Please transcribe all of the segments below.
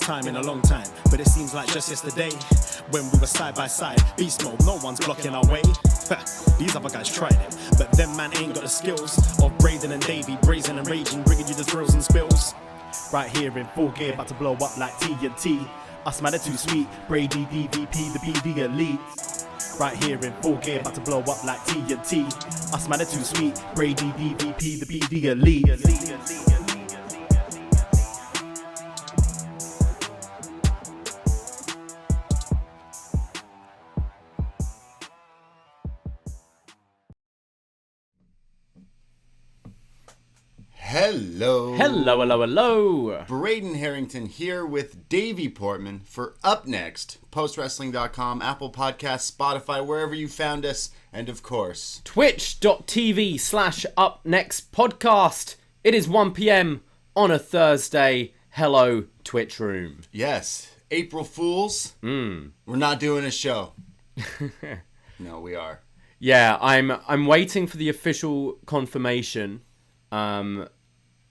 time in a long time, but it seems like just yesterday when we were side by side. Beast mode, no one's blocking our way. These other guys tried it, but them man ain't got the skills of Braden and Davey, brazen and raging, bringing you the thrills and spills. Right here in full gear, about to blow up like TNT. Us man are too sweet, Brady DVP, the BDElite. Right here in full gear, about to blow up like TNT. Us man are too sweet, Brady DVP, the BDElite. Hello. Braden Harrington here with Davey Portman for Up Next, postwrestling.com, Apple Podcasts, Spotify, wherever you found us, and of course, twitch.tv/upnextpodcast. It is 1 p.m. on a Thursday. Hello, Twitch room. Yes, April Fools. We're not doing a show. No, we are. Yeah, I'm waiting for the official confirmation.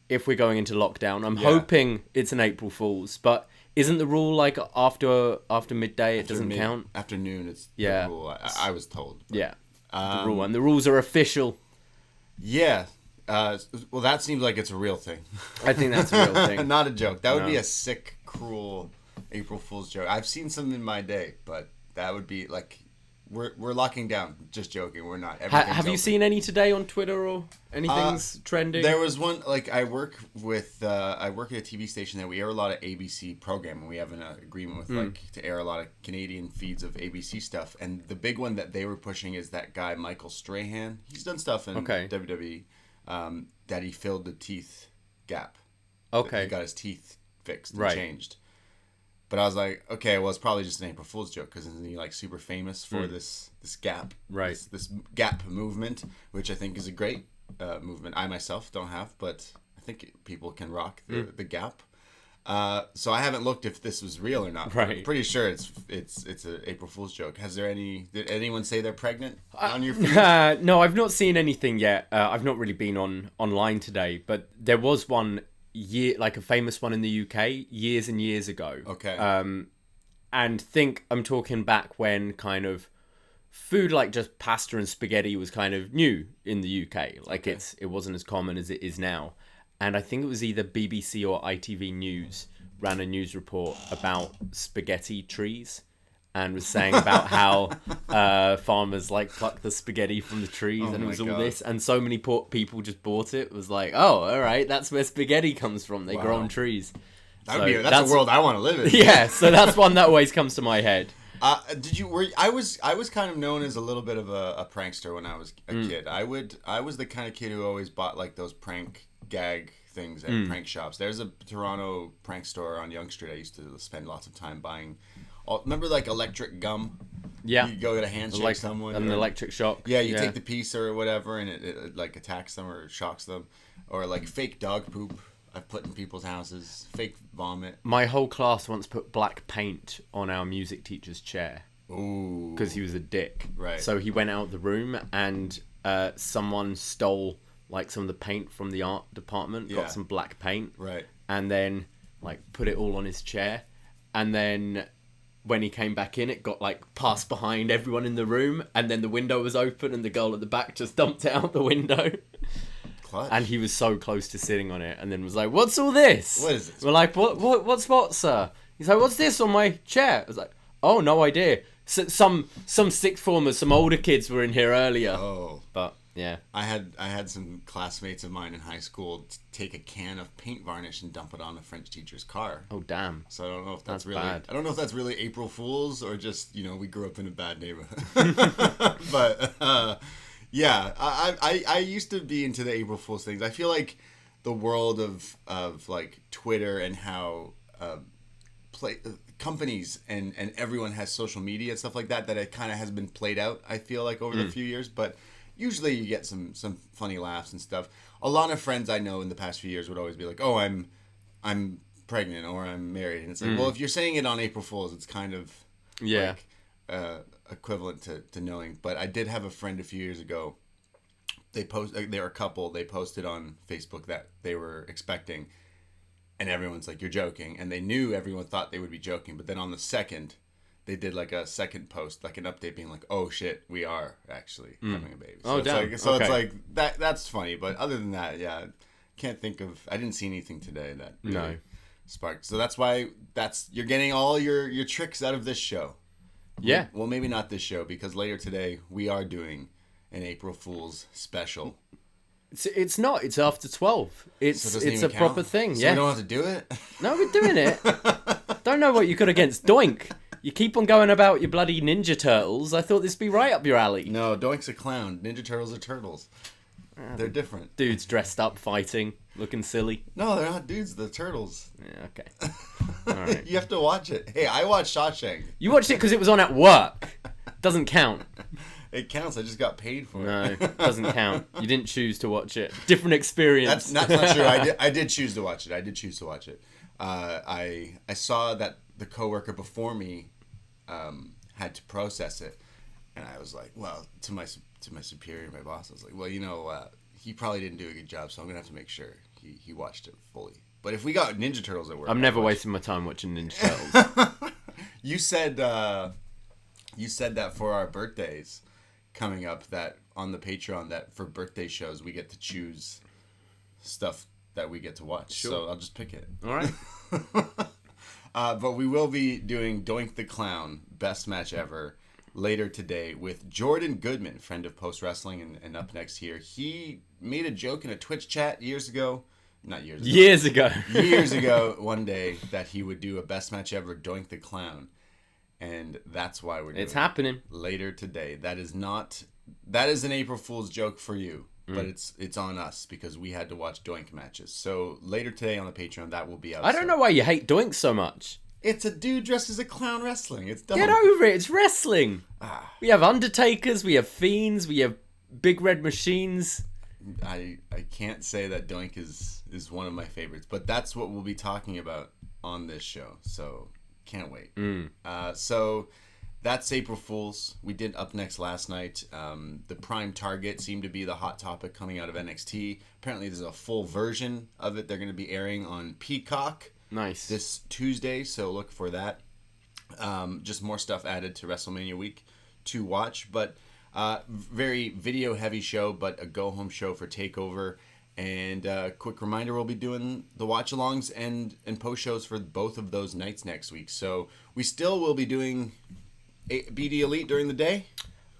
If we're going into lockdown, I'm hoping it's an April Fool's, but isn't the rule like after midday it doesn't count? Afternoon, it's the rule. I was told. But, yeah, the rule, and the rules are official. Yeah. Well, that seems like it's a real thing. I think that's a real thing. Not a joke. That would be a sick, cruel April Fool's joke. I've seen some in my day, but that would be like... We're locking down. Just joking. We're not. Have you seen any today on Twitter or anything's trending? There was one. Like I work at a TV station that we air a lot of ABC programming. We have an agreement with to air a lot of Canadian feeds of ABC stuff. And the big one that they were pushing is that guy Michael Strahan. He's done stuff in WWE. That he filled the teeth gap. Okay. He got his teeth fixed and changed. But I was like, okay, well, it's probably just an April Fool's joke because isn't he like super famous for this gap, this gap movement, which I think is a great movement. I myself don't have, but I think people can rock the gap. So I haven't looked if this was real or not. Right. I'm pretty sure it's an April Fool's joke. Did anyone say they're pregnant on your feed? No, I've not seen anything yet. I've not really been online today, but there was one. Like a famous one in the UK years and years ago. Okay. And I'm talking back when kind of food like just pasta and spaghetti was kind of new in the UK. Like it wasn't as common as it is now. And I think it was either BBC or ITV News ran a news report about spaghetti trees and was saying about how farmers like pluck the spaghetti from the trees, and it was all this, and so many people just bought it. It was like, oh, all right, that's where spaghetti comes from. They grow on trees. That's a world I want to live in. Yeah, so that's one that always comes to my head. I was kind of known as a little bit of a prankster when I was a kid. I was the kind of kid who always bought like those prank gag things at prank shops. There's a Toronto prank store on Yonge Street I used to spend lots of time buying. Remember like electric gum? Yeah. You go get a handshake someone. An electric shock. Yeah, you take the piece or whatever and it like attacks them or shocks them. Or like fake dog poop I've put in people's houses. Fake vomit. My whole class once put black paint on our music teacher's chair. Ooh. Because he was a dick. Right. So he went out the room and someone stole like some of the paint from the art department. Got some black paint. Right. And then like put it all on his chair. And then... when he came back in, it got like passed behind everyone in the room, and then the window was open and the girl at the back just dumped it out the window. Clutch. And he was so close to sitting on it, and then was like, "What's all this?" What is this? We're like, "What's sir?" He's like, "What's this on my chair?" I was like, "Oh, no idea. So, some sixth formers, some older kids were in here earlier." Oh, but yeah, I had some classmates of mine in high school take a can of paint varnish and dump it on a French teacher's car. Oh damn! So I don't know if that's really bad. I don't know if that's really April Fools or just we grew up in a bad neighborhood. But yeah, I used to be into the April Fools things. I feel like the world of like Twitter and how companies and everyone has social media and stuff like that it kind of has been played out. I feel like over the few years, but. Usually you get some funny laughs and stuff. A lot of friends I know in the past few years would always be like, "Oh, I'm pregnant or I'm married," and it's like, well, if you're saying it on April Fool's, it's kind of like equivalent to knowing. But I did have a friend a few years ago. They were a couple. They posted on Facebook that they were expecting, and everyone's like, you're joking. And they knew everyone thought they would be joking. But then on the second, they did like a second post, like an update being like, oh shit, we are actually having a baby. So it's like that's funny. But other than that, yeah, can't think of, I didn't see anything today that really sparked. So that's why you're getting all your tricks out of this show. Yeah. Well, maybe not this show, because later today we are doing an April Fool's special. It's not. It's after 12. It's a proper thing. So yeah. we don't have to do it? No, we're doing it. Don't know what you got against Doink. You keep on going about your bloody Ninja Turtles. I thought this'd be right up your alley. No, Doink's a clown. Ninja Turtles are turtles. They're different. Dudes dressed up, fighting, looking silly. No, they're not dudes. They're turtles. Yeah, okay. All right. You have to watch it. Hey, I watched Shawshank. You watched it because it was on at work. Doesn't count. It counts. I just got paid for it. No, doesn't count. You didn't choose to watch it. Different experience. That's not true. I did choose to watch it. I saw that the coworker before me had to process it, and I was like, well, to my superior, my boss, I was like, well, he probably didn't do a good job, so I'm gonna have to make sure he watched it fully. But if we got Ninja Turtles at work, I'm never wasting my time watching Ninja Turtles. You said that for our birthdays coming up, that on the Patreon, that for birthday shows we get to choose stuff that we get to watch. Sure. So I'll just pick it. All right. But we will be doing Doink the Clown, best match ever, later today with Jordan Goodman, friend of Post Wrestling, and up next here. He made a joke in a Twitch chat years ago, one day, that he would do a best match ever, Doink the Clown. And that's why we're doing it's happening later today. That is an April Fool's joke for you, but it's on us because we had to watch Doink matches. So later today on the Patreon, that will be out. I don't know why you hate Doink so much. It's a dude dressed as a clown wrestling. It's dumb. Get over it. It's wrestling. We have Undertakers, we have Fiends, we have Big Red Machines. I can't say that Doink is one of my favorites, but that's what we'll be talking about on this show. So can't wait. So that's April Fool's. We did Up Next last night. The Prime Target seemed to be the hot topic coming out of NXT. Apparently there's a full version of it. They're going to be airing on Peacock. Nice. This Tuesday, so look for that. Just more stuff added to WrestleMania week to watch, but very video heavy show, but a go home show for TakeOver. And quick reminder, we'll be doing the watch-alongs and post shows for both of those nights next week. So we still will be doing BDElite during the day?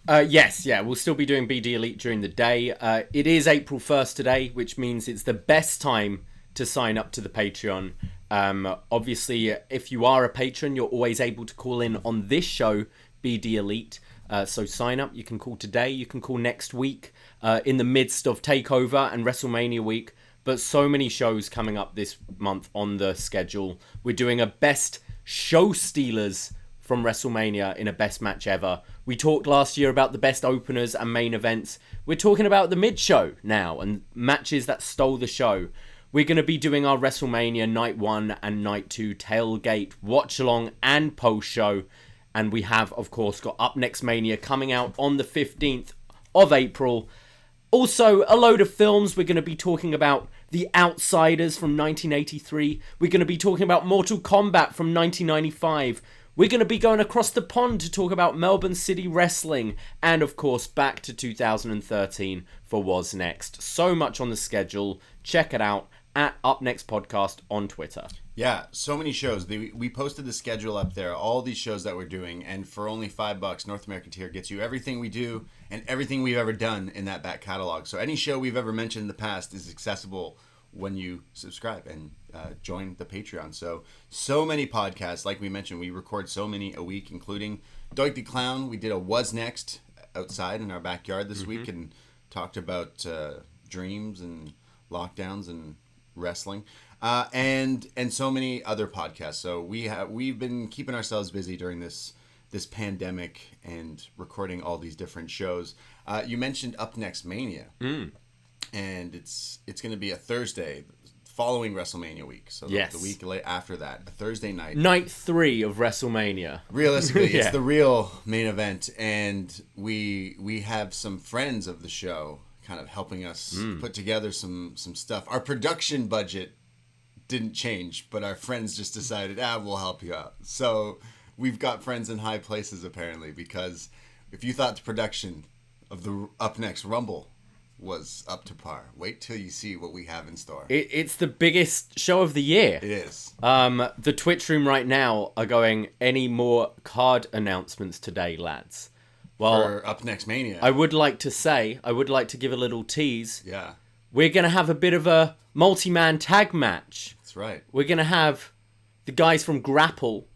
Yes, we'll still be doing BDElite during the day. It is April 1st today, which means it's the best time to sign up to the Patreon. Obviously, if you are a patron, you're always able to call in on this show, BDElite. So sign up. You can call today. You can call next week in the midst of TakeOver and WrestleMania week. But so many shows coming up this month on the schedule. We're doing a best show stealers from WrestleMania in a best match ever. We talked last year about the best openers and main events. We're talking about the mid-show now and matches that stole the show. We're going to be doing our WrestleMania Night 1 and Night 2 tailgate, watch-along and post-show. And we have, of course, got Up Next Mania coming out on the 15th of April. Also, a load of films. We're going to be talking about The Outsiders from 1983. We're going to be talking about Mortal Kombat from 1995. We're going to be going across the pond to talk about Melbourne City Wrestling. And, of course, back to 2013 for Was Next. So much on the schedule. Check it out at Up Next Podcast on Twitter. Yeah, so many shows. We posted the schedule up there, all these shows that we're doing, and for only $5, North American tier gets you everything we do and everything we've ever done in that back catalog. So any show we've ever mentioned in the past is accessible when you subscribe and join the Patreon. So many podcasts, like we mentioned, we record so many a week, including Doink the Clown. We did a Was Next outside in our backyard this week and talked about dreams and lockdowns and wrestling. And so many other podcasts. So we've been keeping ourselves busy during this pandemic and recording all these different shows. You mentioned Up Next Mania, and it's going to be a Thursday following WrestleMania week. So yes. The week after that, a Thursday night. Night 3 of WrestleMania. Realistically, it's the real main event, and we have some friends of the show kind of helping us put together some stuff. Our production budget didn't change, but our friends just decided, we'll help you out. So we've got friends in high places apparently, because if you thought the production of the Up Next Rumble was up to par, wait till you see what we have in store. It's the biggest show of the year. It is. The Twitch room right now are going, any more card announcements today, lads? Well, For Up Next Mania. I would like to give a little tease. Yeah, We're going to have a bit of a multi-man tag match. that's right. We're going to have the guys from Grapple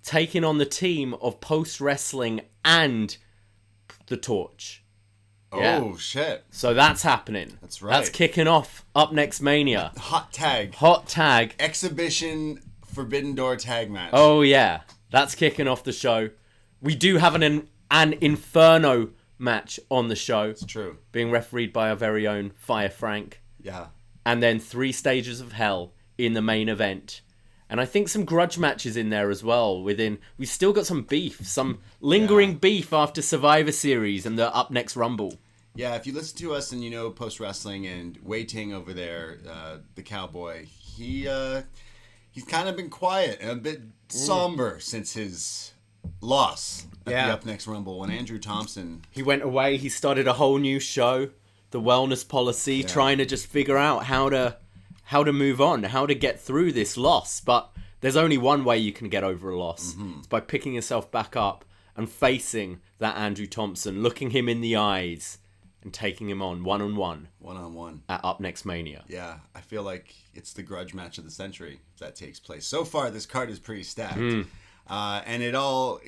taking on the team of Post Wrestling and The Torch. Yeah. Oh, shit. So that's happening. That's right. That's kicking off Up Next Mania. Hot tag. Exhibition Forbidden Door tag match. Oh, yeah. That's kicking off the show. We do have an Inferno match on the show. It's true. Being refereed by our very own Fire Frank. Yeah. And then 3 stages of hell in the main event. And I think some grudge matches in there as well. We've still got some beef, some lingering beef after Survivor Series and the Up Next Rumble. Yeah, if you listen to us and you know Post Wrestling and Wei Ting over there, the cowboy, he's kind of been quiet and a bit somber since his loss at the Up Next Rumble when Andrew Thompson... He went away, he started a whole new show, the wellness policy, trying to just figure out how to move on, how to get through this loss. But there's only one way you can get over a loss. Mm-hmm. It's by picking yourself back up and facing that Andrew Thompson, looking him in the eyes and taking him on one-on-one. One-on-one. At Up Next Mania. Yeah, I feel like it's the grudge match of the century if that takes place. So far, this card is pretty stacked. And it all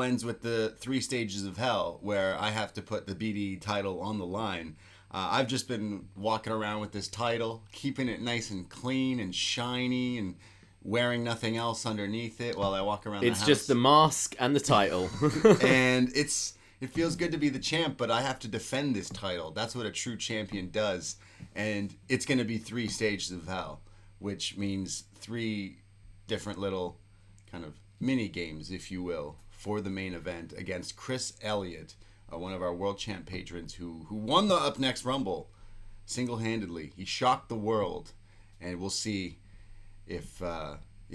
ends with the 3 stages of hell, where I have to put the BDE title on the line. I've just been walking around with this title, keeping it nice and clean and shiny, and wearing nothing else underneath it while I walk around the house. It's just the mask and the title. And it feels good to be the champ, but I have to defend this title. That's what a true champion does. And it's going to be 3 stages of hell, which means 3 different little kind of mini games, if you will, for the main event against Chris Elliott, one of our world champ patrons who won the Up Next Rumble single-handedly. He shocked the world, and we'll see if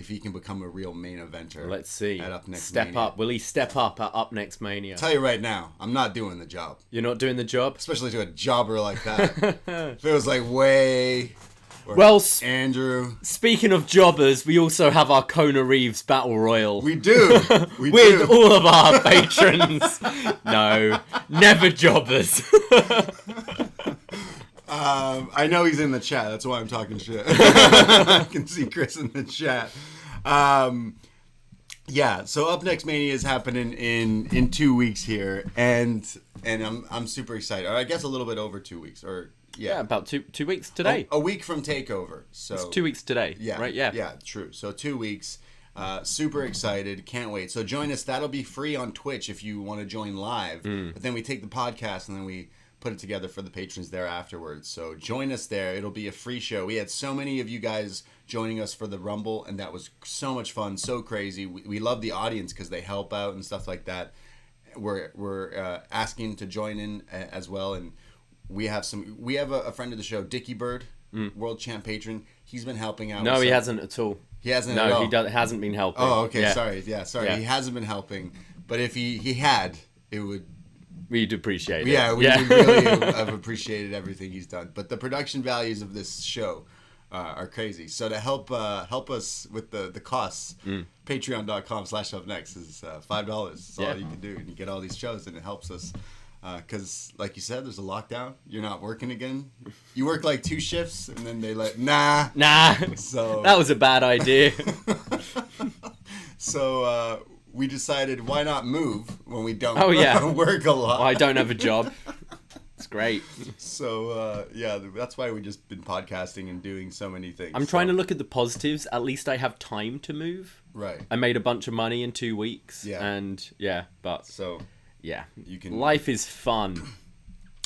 he can become a real main eventer. Let's see. At Up Next Step Mania. up. Will he step up at Up Next Mania? Tell you right now, I'm not doing the job. You're not doing the job? Especially to a jobber like that. If it was like Way or Andrew. Speaking of jobbers, we also have our Kona Reeves Battle Royal. We do. With all of our patrons. No, never jobbers. I know he's in the chat. That's why I'm talking shit. I can see Chris in the chat. Yeah, so Up Next Mania is happening in 2 weeks here, and I'm super excited. Or I guess a little bit over 2 weeks, or yeah, about two weeks today. A week from Takeover. So it's 2 weeks today. Yeah, right. Yeah, yeah, true. So 2 weeks. Super excited. Can't wait. So join us. That'll be free on Twitch if you want to join live. But then we take the podcast and then we put it together for the patrons there afterwards. So join us there. It'll be a free show. We had so many of you guys joining us for the Rumble, and that was so much fun, so crazy. We love the audience because they help out and stuff like that. We're asking to join in as well, and we have a friend of the show, Dickie Bird, world champ patron. He's been helping out. No, he hasn't at all. He hasn't at all? No, he hasn't been helping. Oh, okay, yeah. sorry. Yeah, sorry. Yeah. He hasn't been helping, but if he had, it would... We'd appreciate it. Yeah, we really have appreciated everything he's done. But the production values of this show are crazy. So to help us with the costs, patreon.com/upnext is $5. That's all you can do. And you get all these shows, and it helps us. Because, like you said, there's a lockdown. You're not working again. You work like 2 shifts, and then they nah. So that was a bad idea. So we decided, why not move when we don't work a lot? Well, I don't have a job. It's great. So, that's why we've just been podcasting and doing so many things. I'm trying to look at the positives. At least I have time to move. Right. I made a bunch of money in 2 weeks. Yeah. And, but... So... Yeah. You can... Life is fun.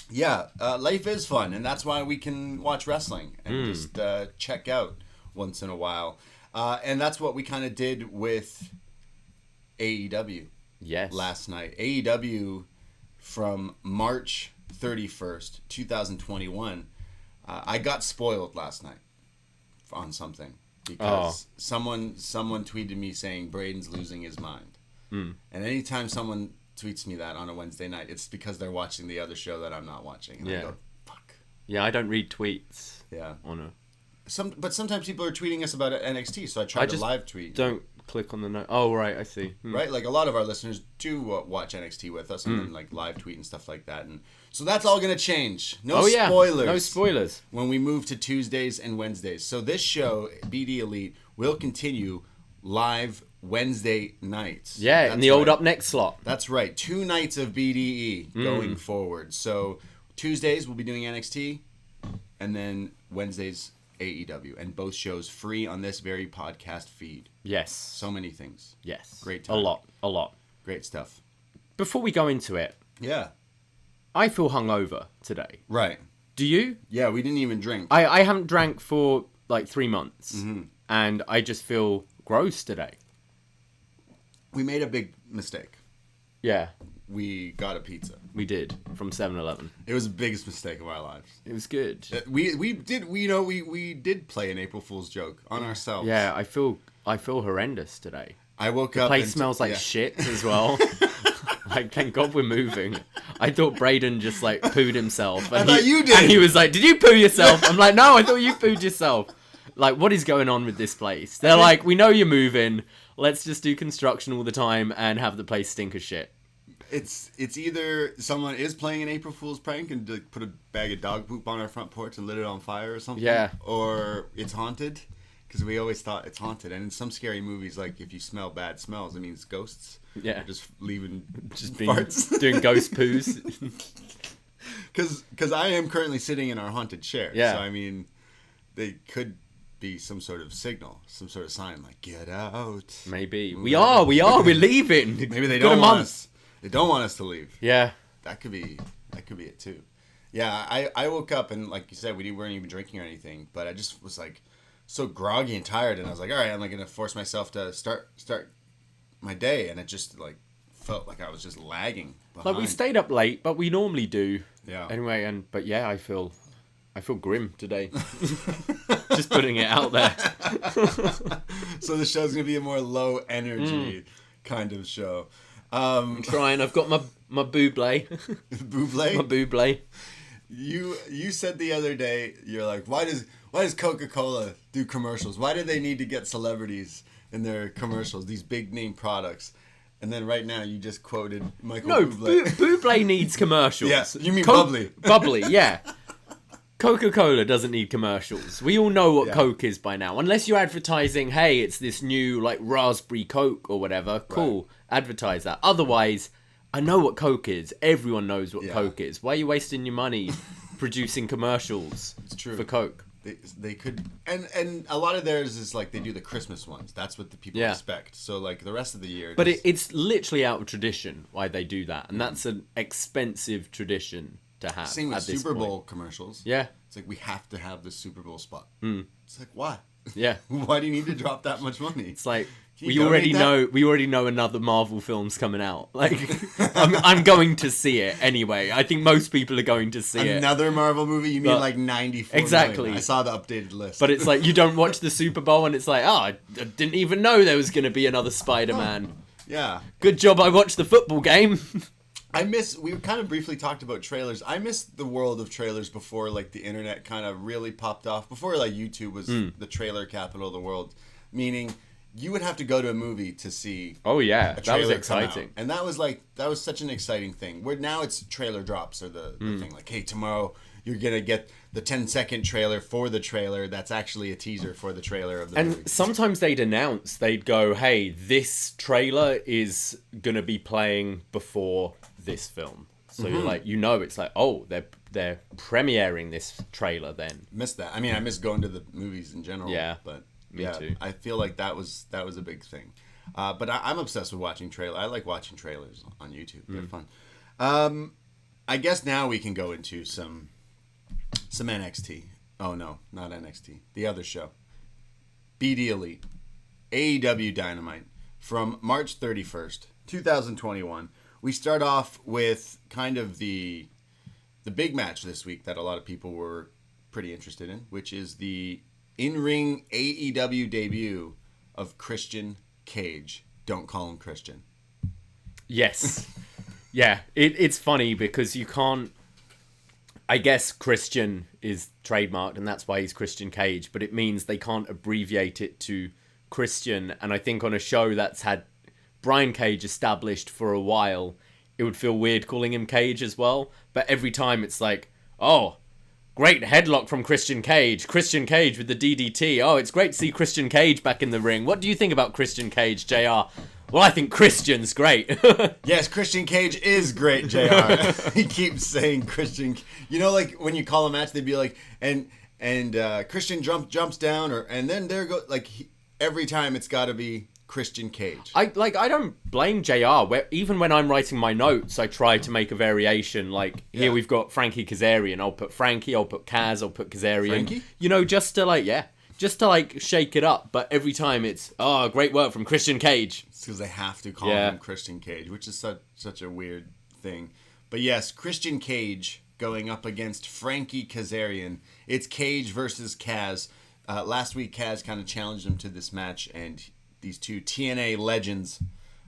Yeah, life is fun, and that's why we can watch wrestling and just check out once in a while. And that's what we kind of did with AEW last night. AEW from March 31st, 2021. I got spoiled last night on something. because someone tweeted me saying Braden's losing his mind. And anytime someone tweets me that on a Wednesday night, it's because they're watching the other show that I'm not watching. And I go, fuck. Yeah, I don't read tweets. Yeah. On a... But sometimes people are tweeting us about NXT, so I try to live tweet. Don't click on the note. Oh, right, I see. Right, like a lot of our listeners do watch NXT with us and then like live tweet and stuff like that, and so that's all gonna change. No spoilers. No spoilers when we move to Tuesdays and Wednesdays. So this show, BDElite, will continue live Wednesday nights. Yeah, that's in the old Up Next slot. That's right. 2 nights of BDE going forward. So Tuesdays we'll be doing NXT, and then Wednesdays AEW, and both shows free on this very podcast feed. Yes. So many things. Yes. Great time. A lot. Great stuff. Before we go into it, yeah, I feel hungover today. Right. Do you? Yeah, we didn't even drink. I haven't drank for like 3 months, and I just feel gross today. We made a big mistake. Yeah. We got a pizza. We did, from 7-Eleven. It was the biggest mistake of our lives. It was good. We did play an April Fool's joke on ourselves. Yeah, I feel horrendous today. I woke the up. The place smells like shit as well. Like, thank God we're moving. I thought Braden just like pooed himself. And I thought you did. And he was like, "Did you poo yourself?" I'm like, "No, I thought you pooed yourself." Like, what is going on with this place? They're like, "We know you're moving. Let's just do construction all the time and have the place stink of shit." It's either someone is playing an April Fool's prank and put a bag of dog poop on our front porch and lit it on fire or something. Yeah. Or it's haunted, because we always thought it's haunted. And in some scary movies, like if you smell bad smells, it means ghosts. Yeah. Just leaving farts. Doing ghost poos. Because I am currently sitting in our haunted chair. Yeah. So I mean, they could be some sort of signal, some sort of sign like "get out." Maybe we're leaving. Maybe they don't want us. They don't want us to leave. Yeah. That could be it too. Yeah, I woke up and like you said, we weren't even drinking or anything, but I just was like so groggy and tired, and I was like, all right, I'm like gonna force myself to start my day, and it just like felt like I was just lagging behind. Like we stayed up late, but we normally do. Yeah. Anyway, but yeah, I feel grim today. Just putting it out there. So the show's gonna be a more low energy kind of show. I'm trying. I've got my buble. Buble? My buble. You said the other day, you're like, why does Coca-Cola do commercials? Why do they need to get celebrities in their commercials, these big name products? And then right now you just quoted Michael Bublé. Bublé needs commercials. Yeah, you mean bubbly. Bubbly, yeah. Coca-Cola doesn't need commercials. We all know what Coke is by now. Unless you're advertising, hey, it's this new like raspberry Coke or whatever. Cool. Right. Advertise that. Otherwise, I know what Coke is. Everyone knows what Coke is. Why are you wasting your money producing commercials for Coke? They could, and a lot of theirs is like they do the Christmas ones. That's what the people expect. So like the rest of the year. But it's literally out of tradition why they do that. And that's an expensive tradition to have. Same with Super Bowl commercials. Yeah. It's like we have to have the Super Bowl spot. It's like, why? Yeah. Why do you need to drop that much money? It's like we already know another Marvel film's coming out. Like I'm going to see it anyway. I think most people are going to see it. Another Marvel movie? You mean like 94 exactly. million. I saw the updated list. But it's like you don't watch the Super Bowl and it's like, I didn't even know there was going to be another Spider-Man. Yeah. Good job I watched the football game. We kind of briefly talked about trailers. I miss the world of trailers before like the internet kind of really popped off. Before like YouTube was the trailer capital of the world. Meaning you would have to go to a movie to see a trailer that was exciting. Come out. And that was such an exciting thing. Where now it's trailer drops are the thing. Like, hey, tomorrow you're going to get the 10-second trailer for the trailer that's actually a teaser for the trailer of the movie. And sometimes they'd go, hey, this trailer is going to be playing before this film. So you're like, it's like, oh, they're premiering this trailer then. Missed that. I mean, I miss going to the movies in general. Yeah. But me too. I feel like that was a big thing. But I'm obsessed with watching trailers. I like watching trailers on YouTube. They're fun. I guess now we can go into some NXT. Oh no, not NXT. The other show. BDElite. AEW Dynamite from March 31st, 2021. We start off with kind of the big match this week that a lot of people were pretty interested in, which is the in-ring AEW debut of Christian Cage. Don't call him Christian. Yes. Yeah, it's funny because you can't... I guess Christian is trademarked and that's why he's Christian Cage, but it means they can't abbreviate it to Christian. And I think on a show that's had Brian Cage established for a while, it would feel weird calling him Cage as well. But every time it's like, oh, great headlock from Christian Cage with the DDT. Oh, it's great to see Christian Cage back in the ring. What do you think about Christian Cage, JR? Well, I think Christian's great. Yes, Christian Cage is great, JR. He keeps saying Christian. You know, like when you call a match, they'd be like, and Christian jumps down, and then there go every time it's got to be Christian Cage. I don't blame JR. Even when I'm writing my notes, I try to make a variation. Like here we've got Frankie Kazarian. I'll put Frankie. I'll put Kaz. I'll put Kazarian. Frankie? You know, just to shake it up. But every time it's great work from Christian Cage. It's because they have to call him Christian Cage, which is such a weird thing. But yes, Christian Cage going up against Frankie Kazarian. It's Cage versus Kaz. Last week, Kaz kind of challenged him to this match, and these two TNA legends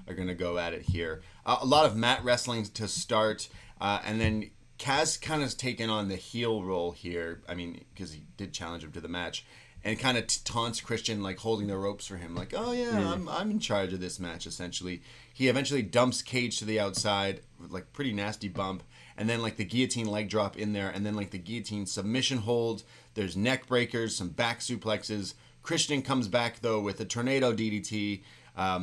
are going to go at it here. A lot of mat wrestling to start, and then Kaz kind of taken on the heel role here. I mean, because he did challenge him to the match, and kind of taunts Christian, like holding the ropes for him, like, oh yeah, I'm in charge of this match, essentially. He eventually dumps Cage to the outside, with like pretty nasty bump, and then like the guillotine leg drop in there, and then like the guillotine submission hold. There's neck breakers, some back suplexes. Christian comes back though with a tornado DDT,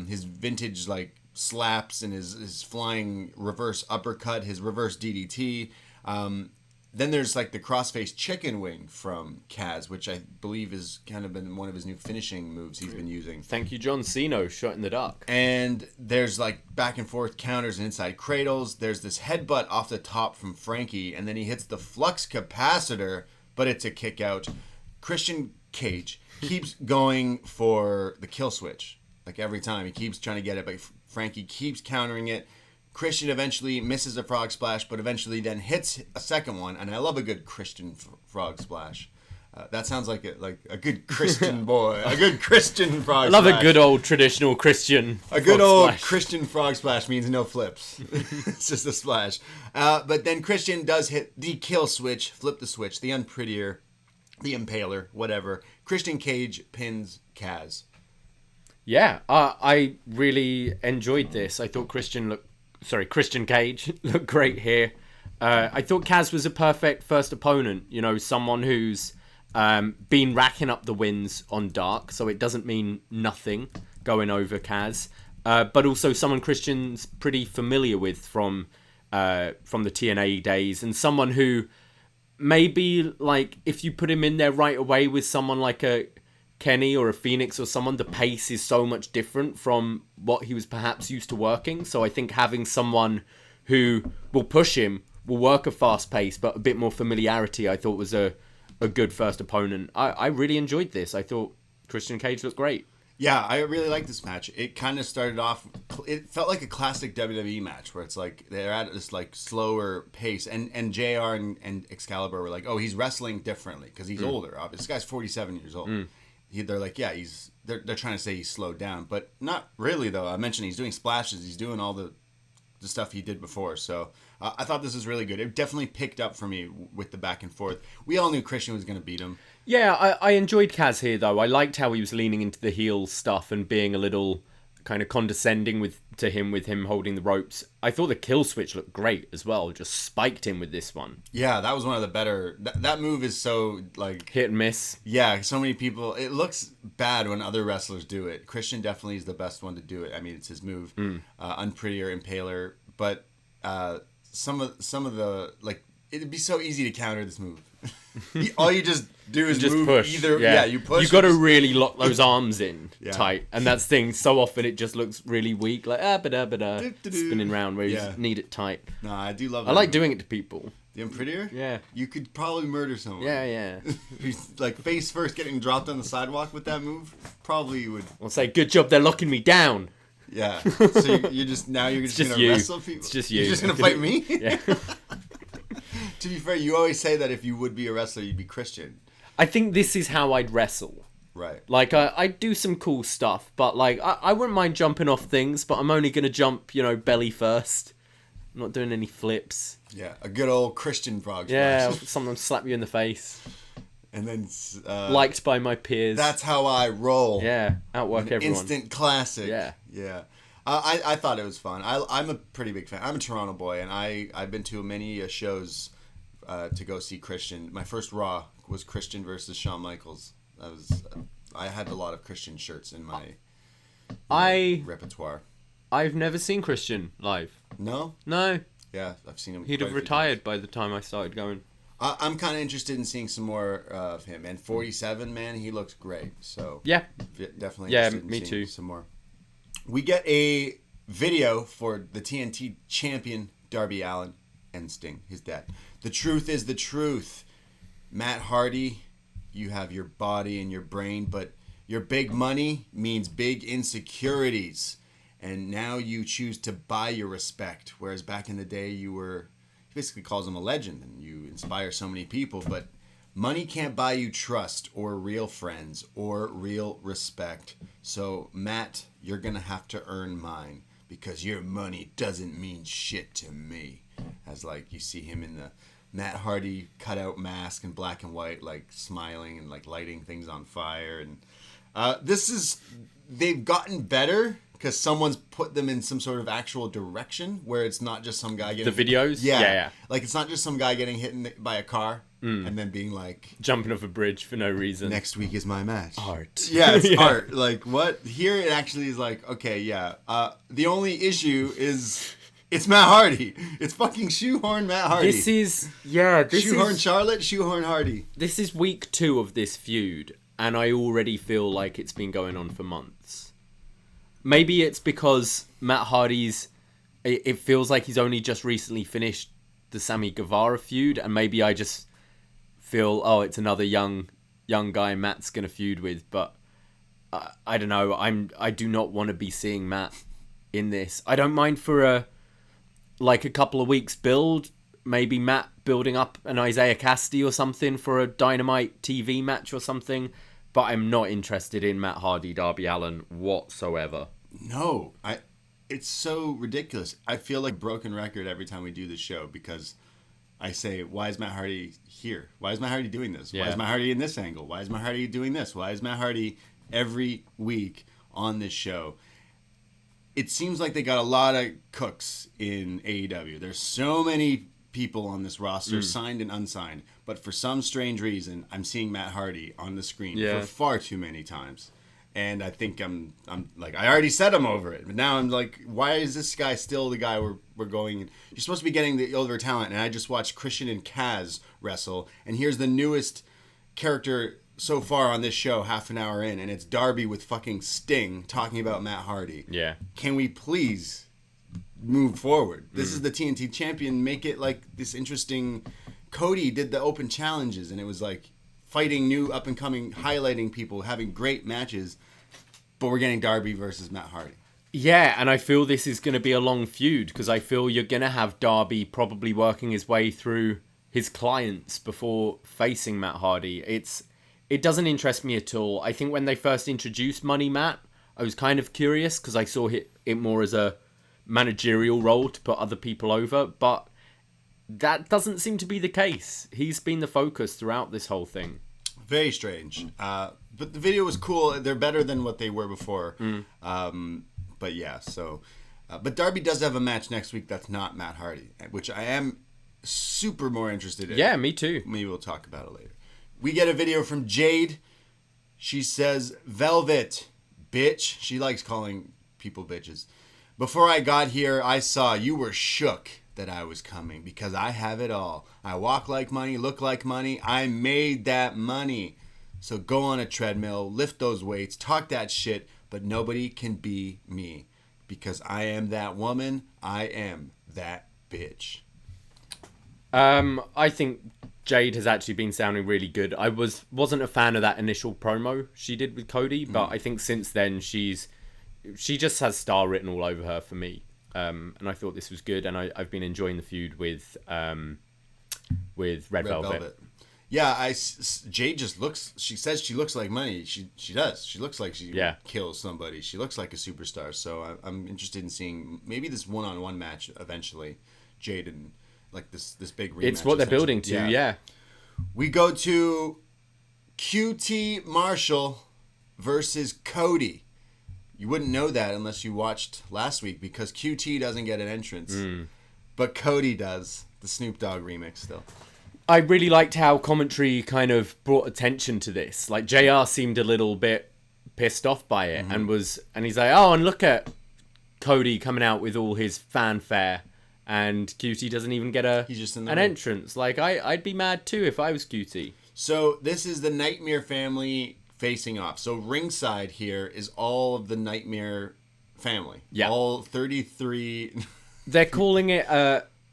his vintage like slaps and his flying reverse uppercut, his reverse DDT. Then there's like the crossface chicken wing from Kaz, which I believe has kind of been one of his new finishing moves he's been using. Thank you, John Cena, shot in the dark. And there's like back and forth counters and inside cradles. There's this headbutt off the top from Frankie, and then he hits the flux capacitor, but it's a kick out. Christian Cage keeps going for the kill switch. Like every time, he keeps trying to get it, but Frankie keeps countering it. Christian eventually misses a frog splash, but eventually then hits a second one, and I love a good Christian frog splash. That sounds like a good Christian boy, a good Christian frog splash. I love a good old traditional Christian A good old splash. Christian frog splash means no flips. It's just a splash. But then Christian does hit the kill switch, flip the switch, the unprettier, the impaler, whatever. Christian Cage pins Kaz. Yeah, I really enjoyed this. I thought Christian Cage looked great here. I thought Kaz was a perfect first opponent. You know, someone who's been racking up the wins on Dark, so it doesn't mean nothing going over Kaz. But also someone Christian's pretty familiar with from the TNA days, and someone who maybe, like, if you put him in there right away with someone like a Kenny or a Phoenix or someone, the pace is so much different from what he was perhaps used to working. So I think having someone who will push him, will work a fast pace, but a bit more familiarity, I thought was a good first opponent. I really enjoyed this. I thought Christian Cage looked great. Yeah, I really like this match. It kind of started off, it felt like a classic WWE match where it's like they're at this like slower pace, and JR and Excalibur were like, oh, he's wrestling differently because he's older. This guy's 47 years old. They're like, yeah, they're trying to say he's slowed down, but not really though. I mentioned he's doing splashes, he's doing all the stuff he did before. So I thought this was really good. It definitely picked up for me with the back and forth. We all knew Christian was going to beat him. Yeah, I enjoyed Kaz here though. I liked how he was leaning into the heel stuff and being a little kind of condescending to him with him holding the ropes. I thought the kill switch looked great as well. Just spiked him with this one. Yeah, that was one of the better. That move is so like hit and miss. Yeah, so many people. It looks bad when other wrestlers do it. Christian definitely is the best one to do it. I mean, it's his move. Unprettier, impaler, but some of the like it'd be so easy to counter this move. All you just do is just move push. Either you push. You got to really lock those arms in tight, and that's the thing. So often it just looks really weak, like spinning round where you just need it tight. No, I do love. I like doing it to people. The Unprettier? Yeah. You could probably murder someone. Yeah. Like face first, getting dropped on the sidewalk with that move, probably would. I'll say, good job, they're locking me down. Yeah. So you're just gonna wrestle people. It's just you. You're just gonna fight me. Yeah. To be fair, you always say that if you would be a wrestler, you'd be Christian. I think this is how I'd wrestle. Right. Like, I do some cool stuff, but, like, I wouldn't mind jumping off things, but I'm only going to jump, belly first. I'm not doing any flips. Yeah, a good old Christian frog splash. Yeah, someone slap you in the face. And then... liked by my peers. That's how I roll. Yeah, outwork everyone. Instant classic. Yeah. Yeah. I thought it was fun. I'm a pretty big fan. I'm a Toronto boy, and I've been to many shows to go see Christian. My first Raw was Christian versus Shawn Michaels. I had a lot of Christian shirts in my repertoire. I've never seen Christian live. No? No. Yeah, I've seen him. He'd have retired by the time I started going. I'm kind of interested in seeing some more of him. And 47, man, he looks great. So yeah, definitely. Yeah, interested in me seeing too. Some more. We get a video for the TNT champion Darby Allin and Sting, his dad. The truth is the truth. Matt Hardy, you have your body and your brain, but your big money means big insecurities. And now you choose to buy your respect. Whereas back in the day, he basically calls him a legend and you inspire so many people. But money can't buy you trust or real friends or real respect. So, Matt, you're going to have to earn mine because your money doesn't mean shit to me. As, like, you see him in the Matt Hardy cutout mask in black and white, like, smiling and, like, lighting things on fire. And they've gotten better because someone's put them in some sort of actual direction where it's not just some guy getting... The videos? Yeah. Like, it's not just some guy getting hit by a car and then being like... Jumping off a bridge for no reason. Next week is my match. Art. Yeah, it's art. Like, what? Here it actually is like, okay, yeah. The only issue is... It's Matt Hardy. It's fucking shoehorn Matt Hardy. Shoehorn Charlotte, shoehorn Hardy. This is week 2 of this feud, and I already feel like it's been going on for months. Maybe it's because Matt Hardy's... It feels like he's only just recently finished the Sammy Guevara feud, and maybe I just feel, it's another young guy Matt's going to feud with, but I don't know. I do not want to be seeing Matt in this. I don't mind for a couple of weeks build, maybe Matt building up an Isaiah Cassidy or something for a Dynamite TV match or something, but I'm not interested in Matt Hardy, Darby Allin whatsoever. No, it's so ridiculous. I feel like a broken record every time we do this show because I say, why is Matt Hardy here? Why is Matt Hardy doing this? Yeah. Why is Matt Hardy in this angle? Why is Matt Hardy doing this? Why is Matt Hardy every week on this show? It seems like they got a lot of cooks in AEW. There's so many people on this roster, signed and unsigned, but for some strange reason, I'm seeing Matt Hardy on the screen for far too many times. And I think I'm like, I already said I'm over it, but now I'm like, why is this guy still the guy we're going? You're supposed to be getting the older talent, and I just watched Christian and Kaz wrestle, and here's the newest character so far on this show, half an hour in, and it's Darby with fucking Sting talking about Matt Hardy. Yeah. Can we please move forward? This is the TNT champion. Make it like this interesting. Cody did the open challenges, and it was like fighting new up and coming, highlighting people, having great matches. But we're getting Darby versus Matt Hardy. Yeah, and I feel this is going to be a long feud because I feel you're going to have Darby probably working his way through his clients before facing Matt Hardy. It doesn't interest me at all. I think when they first introduced Money Matt, I was kind of curious because I saw it more as a managerial role to put other people over, but that doesn't seem to be the case. He's been the focus throughout this whole thing. Very strange. But the video was cool. They're better than what they were before. But yeah, so... but Darby does have a match next week that's not Matt Hardy, which I am super more interested in. Yeah, me too. Maybe we'll talk about it later. We get a video from Jade. She says, Velvet, bitch. She likes calling people bitches. Before I got here, I saw you were shook that I was coming because I have it all. I walk like money, look like money. I made that money. So go on a treadmill, lift those weights, talk that shit, but nobody can be me because I am that woman. I am that bitch. I think Jade has actually been sounding really good. I wasn't a fan of that initial promo she did with Cody, but I think since then she just has star written all over her for me. And I thought this was good, and I've been enjoying the feud with Red Velvet. Yeah, Jade just looks. She says she looks like money. She does. She looks like she kills somebody. She looks like a superstar. So I'm interested in seeing maybe this one-on-one match eventually. Jade and like this big rematch. It's what they're building to. Yeah. We go to QT Marshall versus Cody. You wouldn't know that unless you watched last week because QT doesn't get an entrance, but Cody does. The Snoop Dogg remix still. I really liked how commentary kind of brought attention to this. Like JR seemed a little bit pissed off by it and he's like, oh, and look at Cody coming out with all his fanfare and QT doesn't even get an entrance. Like I'd be mad too if I was QT. So this is the Nightmare family facing off. So ringside here is all of the Nightmare family. Yeah. All 33. They're calling it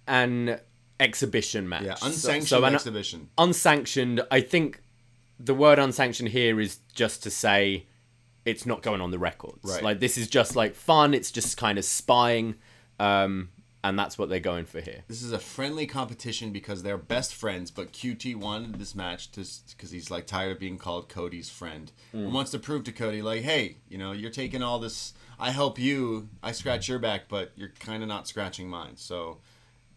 an exhibition match. Yeah, unsanctioned exhibition. Unsanctioned. I think the word unsanctioned here is just to say it's not going on the records. Right. Like this is just like fun. It's just kind of spying. And that's what they're going for here. This is a friendly competition because they're best friends, but QT wanted this match because he's like tired of being called Cody's friend and wants to prove to Cody like, hey, you're taking all this. I help you. I scratch your back, but you're kind of not scratching mine. So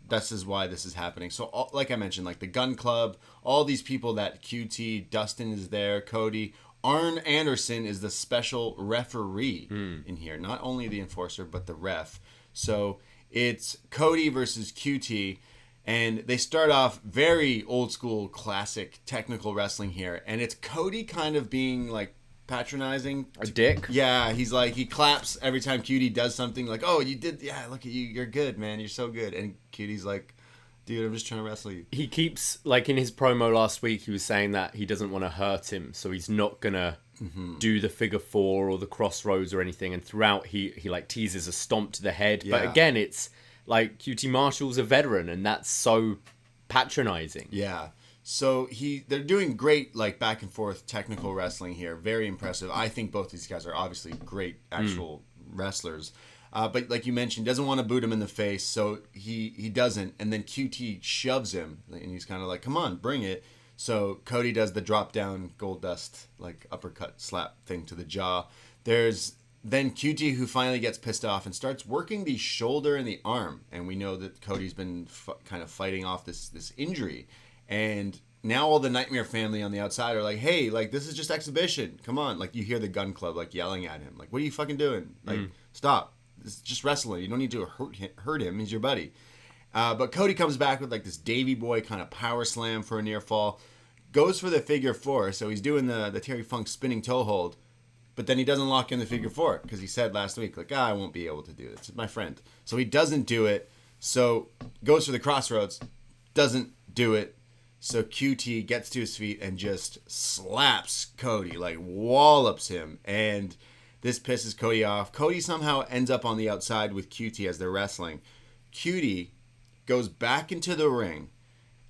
this is why this is happening. So like I mentioned, like the Gun Club, all these people that QT, Dustin is there, Cody, Arn Anderson is the special referee in here. Not only the enforcer, but the ref. So it's Cody versus QT, and they start off very old school, classic technical wrestling here. And it's Cody kind of being like patronizing. A dick? Yeah, he's like, he claps every time QT does something like, oh, you did, yeah, look at you, you're good, man, you're so good. And QT's like, dude, I'm just trying to wrestle you. He keeps, like in his promo last week, he was saying that he doesn't want to hurt him, so he's not going to do the figure four or the crossroads or anything. And throughout, he like teases a stomp to the head. Yeah. But again, it's like QT Marshall's a veteran, and that's so patronizing. Yeah. So they're doing great, like back and forth technical wrestling here. Very impressive. I think both these guys are obviously great actual wrestlers. But like you mentioned, doesn't want to boot him in the face, so he doesn't. And then QT shoves him, and he's kind of like, come on, bring it. So Cody does the drop down gold dust, like uppercut slap thing to the jaw. There's then QT who finally gets pissed off and starts working the shoulder and the arm. And we know that Cody's been kind of fighting off this injury. And now all the Nightmare family on the outside are like, hey, like this is just exhibition. Come on. Like you hear the Gun Club like yelling at him. Like, what are you fucking doing? Like, stop. It's just wrestling. You don't need to hurt him. He's your buddy. But Cody comes back with like this Davey Boy kind of power slam for a near fall. Goes for the figure four. So he's doing the Terry Funk spinning toe hold. But then he doesn't lock in the figure four because he said last week, like, I won't be able to do it. It's my friend. So he doesn't do it. So goes for the crossroads. Doesn't do it. So QT gets to his feet and just slaps Cody, like wallops him. And this pisses Cody off. Cody somehow ends up on the outside with QT as they're wrestling. QT goes back into the ring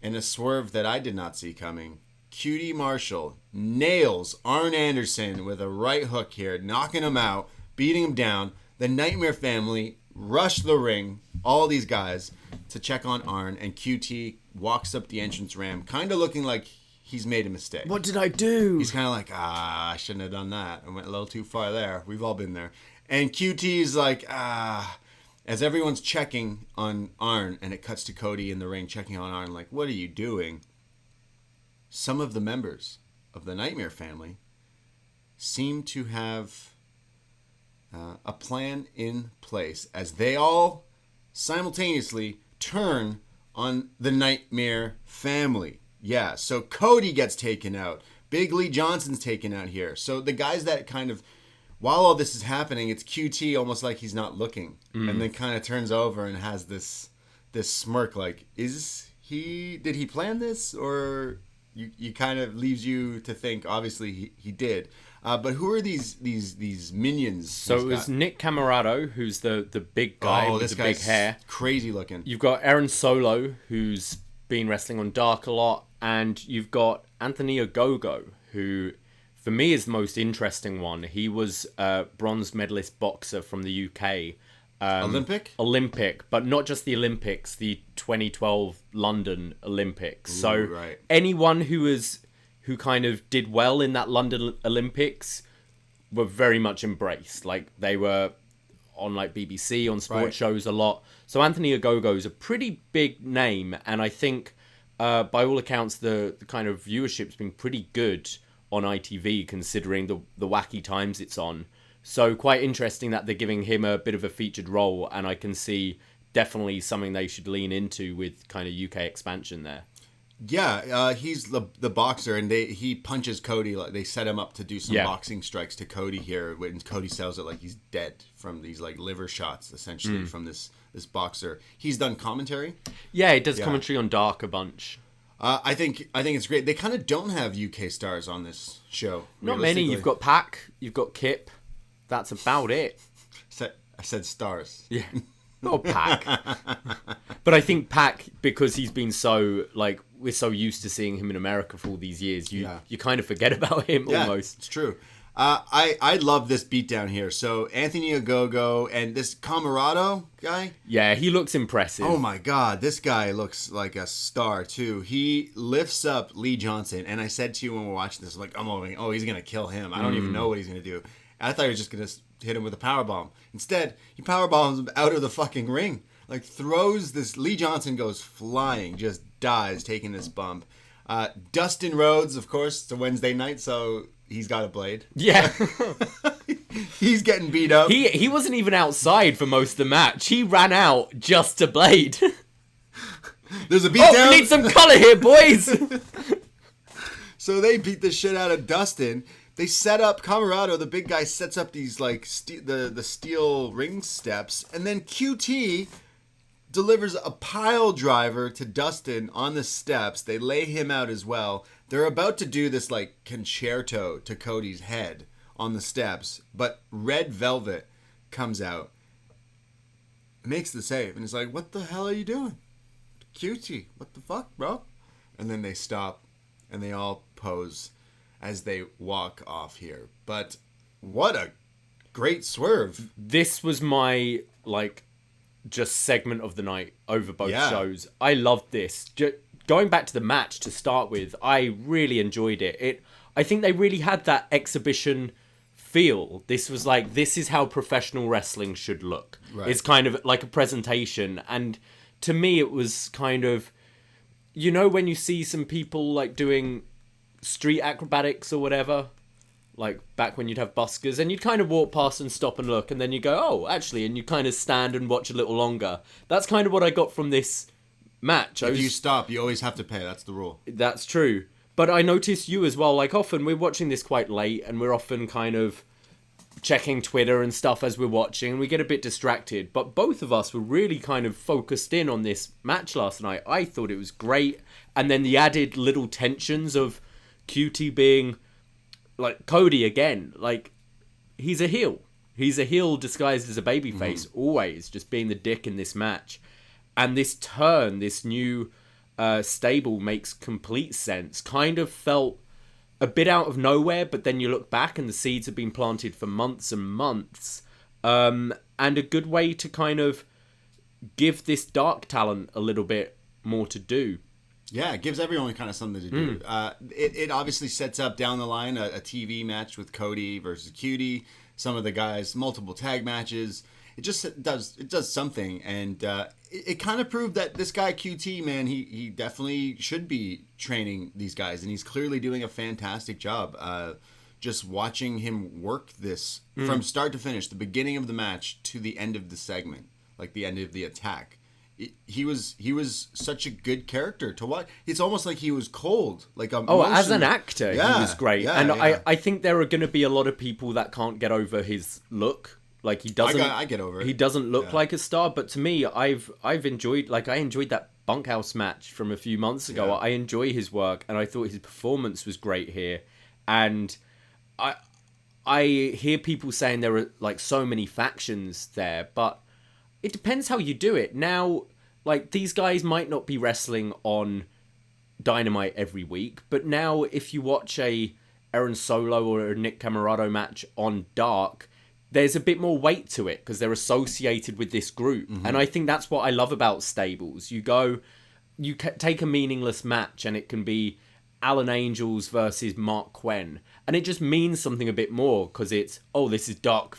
in a swerve that I did not see coming. QT Marshall nails Arn Anderson with a right hook here, knocking him out, beating him down. The Nightmare family rush the ring, all these guys, to check on Arn, and QT walks up the entrance ramp, kind of looking like he's made a mistake. What did I do? He's kind of like, I shouldn't have done that. I went a little too far there. We've all been there. And QT's like, as everyone's checking on Arn, and it cuts to Cody in the ring checking on Arn, like, what are you doing? Some of the members of the Nightmare family seem to have a plan in place as they all simultaneously turn on the Nightmare family. Yeah, so Cody gets taken out. Big Lee Johnson's taken out here. So the guys that kind of, while all this is happening, it's QT almost like he's not looking. And then kind of turns over and has this smirk like, did he plan this? Or you kind of leaves you to think, obviously he did. But who are these minions? So it was Nick Camarado, who's the big guy with the big hair. Crazy looking. You've got Aaron Solo, who's been wrestling on Dark a lot. And you've got Anthony Ogogo, who for me is the most interesting one. He was a bronze medalist boxer from the UK Olympic, but not just the Olympics, the 2012 London Olympics. Ooh, So right. anyone who kind of did well in that London Olympics were very much embraced. Like, they were on like BBC, on sports shows a lot. So Anthony Ogogo is a pretty big name, and I think by all accounts the kind of viewership's been pretty good on ITV, considering the wacky times it's on. So quite interesting that they're giving him a bit of a featured role, and I can see definitely something they should lean into with kind of UK expansion there. Yeah, he's the boxer, and he punches Cody. Like, they set him up to do some boxing strikes to Cody here, when Cody sells it like he's dead from these like liver shots, essentially from this boxer. He's done commentary. Yeah, he does commentary on Dark a bunch. I think it's great. They kind of don't have UK stars on this show. Not many. You've got Pac, you've got Kip. That's about it. I said stars. Yeah. Not Pac. But I think Pac, because he's been so, like, we're so used to seeing him in America for all these years, you kind of forget about him almost. It's true. I love this beatdown here. So Anthony Ogogo and this Camarado guy. Yeah, he looks impressive. Oh my God, this guy looks like a star too. He lifts up Lee Johnson, and I said to you when we're watching this, like, oh, he's gonna kill him. I don't even know what he's gonna do. I thought he was just gonna hit him with a powerbomb. Instead, he powerbombs him out of the fucking ring. Like, throws this. Lee Johnson goes flying, just dies taking this bump. Dustin Rhodes, of course, it's a Wednesday night, so he's got a blade. Yeah. He's getting beat up. He wasn't even outside for most of the match. He ran out just to blade. There's a beatdown. We need some color here, boys. So they beat the shit out of Dustin. They set up Camarado, the big guy, sets up these like the steel ring steps, and then QT delivers a pile driver to Dustin on the steps. They lay him out as well. They're about to do this like concerto to Cody's head on the steps, but Red Velvet comes out, makes the save, and he's like, "What the hell are you doing? QT, what the fuck, bro?" And then they stop, and they all pose as they walk off here. But what a great swerve. This was my, like, just segment of the night over both shows. I loved this. Going back to the match to start with, I really enjoyed it. I think they really had that exhibition feel. This was like, this is how professional wrestling should look. Right. It's kind of like a presentation. And to me, it was kind of, you know, when you see some people like doing street acrobatics or whatever, like back when you'd have buskers, and you'd kind of walk past and stop and look, and then you go, oh, actually, and you kind of stand and watch a little longer. That's kind of what I got from this match. If you stop, you always have to pay. That's the rule. That's true. But I noticed you as well, like, often we're watching this quite late, and we're often kind of checking Twitter and stuff as we're watching, and we get a bit distracted. But both of us were really kind of focused in on this match last night. I thought it was great. And then the added little tensions of QT being, like, Cody again. Like, he's a heel. He's a heel disguised as a babyface, always, just being the dick in this match. And this turn, this new stable makes complete sense. Kind of felt a bit out of nowhere, but then you look back and the seeds have been planted for months and months. And a good way to kind of give this dark talent a little bit more to do. Yeah, it gives everyone kind of something to do. It obviously sets up down the line a TV match with Cody versus Cutie. Some of the guys, multiple tag matches. It just does something, and it kind of proved that this guy QT, man, he definitely should be training these guys, and he's clearly doing a fantastic job. Just watching him work this from start to finish, the beginning of the match to the end of the segment, like the end of the attack. He was such a good character to watch. It's almost like he was cold. Like as an actor, he was great. I think there are going to be a lot of people that can't get over his look. Like, he doesn't. I get over it. He doesn't look like a star, but to me, I've enjoyed. Like, I enjoyed that bunkhouse match from a few months ago. I enjoy his work, and I thought his performance was great here. And I hear people saying there are like so many factions there, but it depends how you do it. Now, like, these guys might not be wrestling on Dynamite every week, but now if you watch a Aaron Solo or a Nick Camarado match on Dark, there's a bit more weight to it because they're associated with this group. And I think that's what I love about stables. You take a meaningless match and it can be Alan Angels versus Mark Quinn, and it just means something a bit more because it's, this is Dark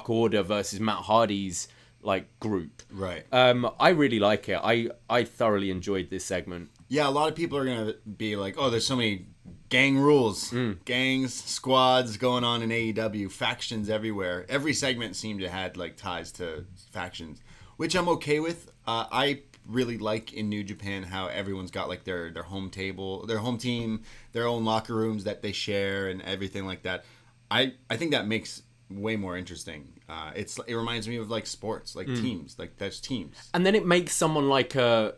Order versus Matt Hardy's like group. Right. I really like it. I thoroughly enjoyed this segment. Yeah, a lot of people are going to be like, there's so many gang rules, gangs, squads going on in AEW, factions everywhere. Every segment seemed to had like ties to factions, which I'm okay with. I really like in New Japan how everyone's got like their home table, their home team, their own locker rooms that they share and everything like that. I think that makes way more interesting. It reminds me of like sports, like teams, like there's teams. And then it makes someone like a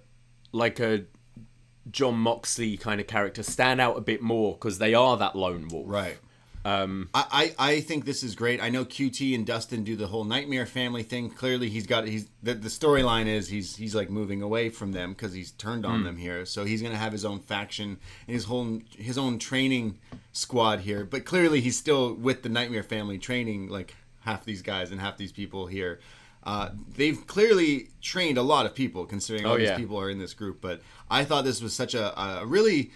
John Moxley kind of character stand out a bit more because they are that lone wolf. Right. I think this is great. I know QT and Dustin do the whole Nightmare Family thing. Clearly, the storyline is he's like moving away from them because he's turned on them here. So he's gonna have his own faction and his own training squad here. But clearly, he's still with the Nightmare Family training like half these guys and half these people here. They've clearly trained a lot of people considering all these people are in this group. But I thought this was such a really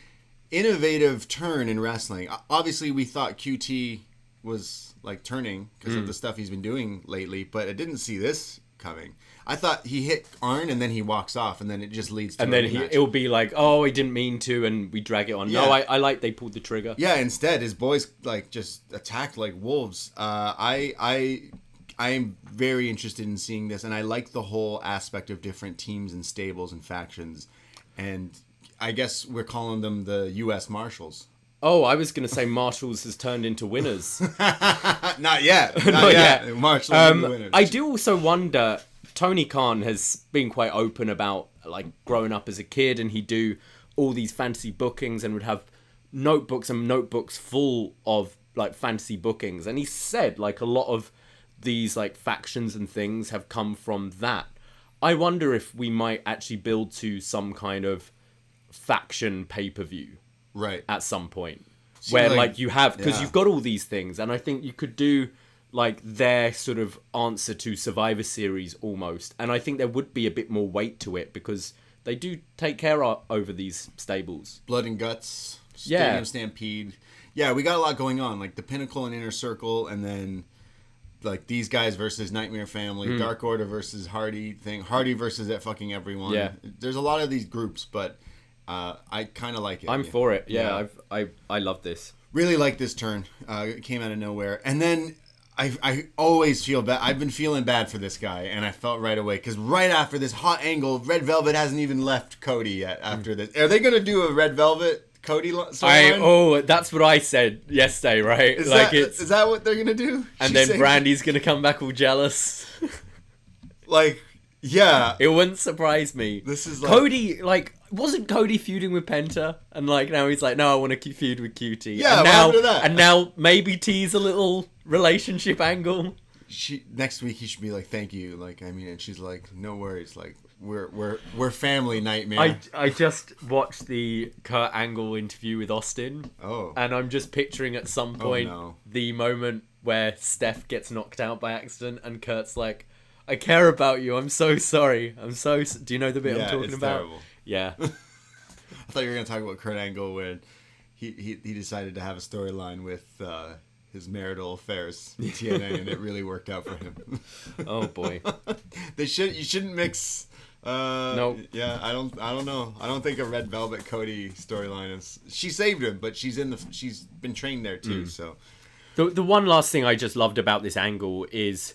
innovative turn in wrestling. Obviously, we thought QT was like turning because of the stuff he's been doing lately, but I didn't see this coming. I thought he hit Arn and then he walks off, and then it just leads to. And then it'll be like, he didn't mean to, and we drag it on. Yeah. No, I like they pulled the trigger. Yeah. Instead, his boys like just attacked like wolves. I am very interested in seeing this, and I like the whole aspect of different teams and stables and factions, and I guess we're calling them the U.S. Marshals. Oh, I was going to say Marshals has turned into winners. Not yet. Not yet. Marshals into winners. I do also wonder, Tony Khan has been quite open about like growing up as a kid, and he'd do all these fantasy bookings and would have notebooks and notebooks full of like fantasy bookings. And he said like a lot of these like factions and things have come from that. I wonder if we might actually build to some kind of faction pay-per-view right at some point where like you have, because you've got all these things, and I think you could do like their sort of answer to Survivor Series almost, and I think there would be a bit more weight to it because they do take care over these stables. Blood and Guts, Stadium Stampede. Yeah, we got a lot going on, like the Pinnacle and Inner Circle, and then like these guys versus Nightmare Family, Dark Order versus Hardy versus that fucking everyone. Yeah, there's a lot of these groups, but I kind of like it. I'm for it. Yeah. I love this. Really like this turn. It came out of nowhere. And then I always feel bad. I've been feeling bad for this guy, and I felt right away. Because right after this hot angle, Red Velvet hasn't even left Cody yet after this. Are they going to do a Red Velvet Cody storyline? That's what I said yesterday, right? Is that what they're going to do? And then Brandy's going to come back all jealous. Like, yeah. It wouldn't surprise me. This is like... Cody, like... Wasn't Cody feuding with Penta? And like now he's like, no, I want to feud with QT. Yeah, and now, after that. And now maybe tease a little relationship angle. Next week he should be like, thank you. Like, I mean, and she's like, no worries. Like, we're family, Nightmare. I just watched the Kurt Angle interview with Austin. Oh. And I'm just picturing at some point the moment where Steph gets knocked out by accident and Kurt's like, I care about you. I'm so sorry. Do you know the bit I'm talking about? Terrible. Yeah. I thought you were going to talk about Kurt Angle when he decided to have a storyline with his marital affairs in TNA, and it really worked out for him. Oh boy. You shouldn't mix. Nope. Yeah, I don't know. I don't think a Red Velvet Cody storyline is. She saved him, but she's been trained there too. So the one last thing I just loved about this angle is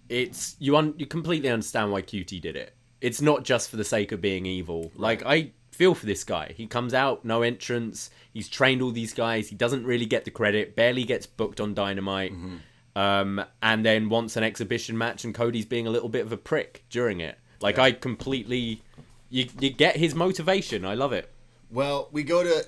you completely understand why QT did it. It's not just for the sake of being evil. Like, I feel for this guy. He comes out, no entrance. He's trained all these guys. He doesn't really get the credit. Barely gets booked on Dynamite. Mm-hmm. And then wants an exhibition match, and Cody's being a little bit of a prick during it. Like, I completely... You get his motivation. I love it. Well, we go to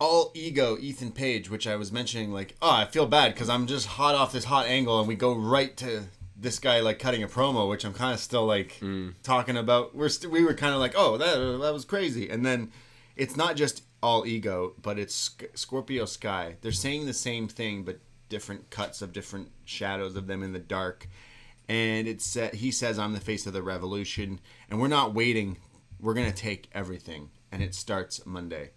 All Ego Ethan Page, which I was mentioning, like, I feel bad because I'm just hot off this hot angle, and we go right to... this guy like cutting a promo, which I'm kind of still like talking about. We were kind of like, that was crazy. And then it's not just All Ego, but it's Scorpio Sky. They're saying the same thing, but different cuts of different shadows of them in the dark. And he says, I'm the face of the revolution, and we're not waiting. We're going to take everything. And it starts Monday.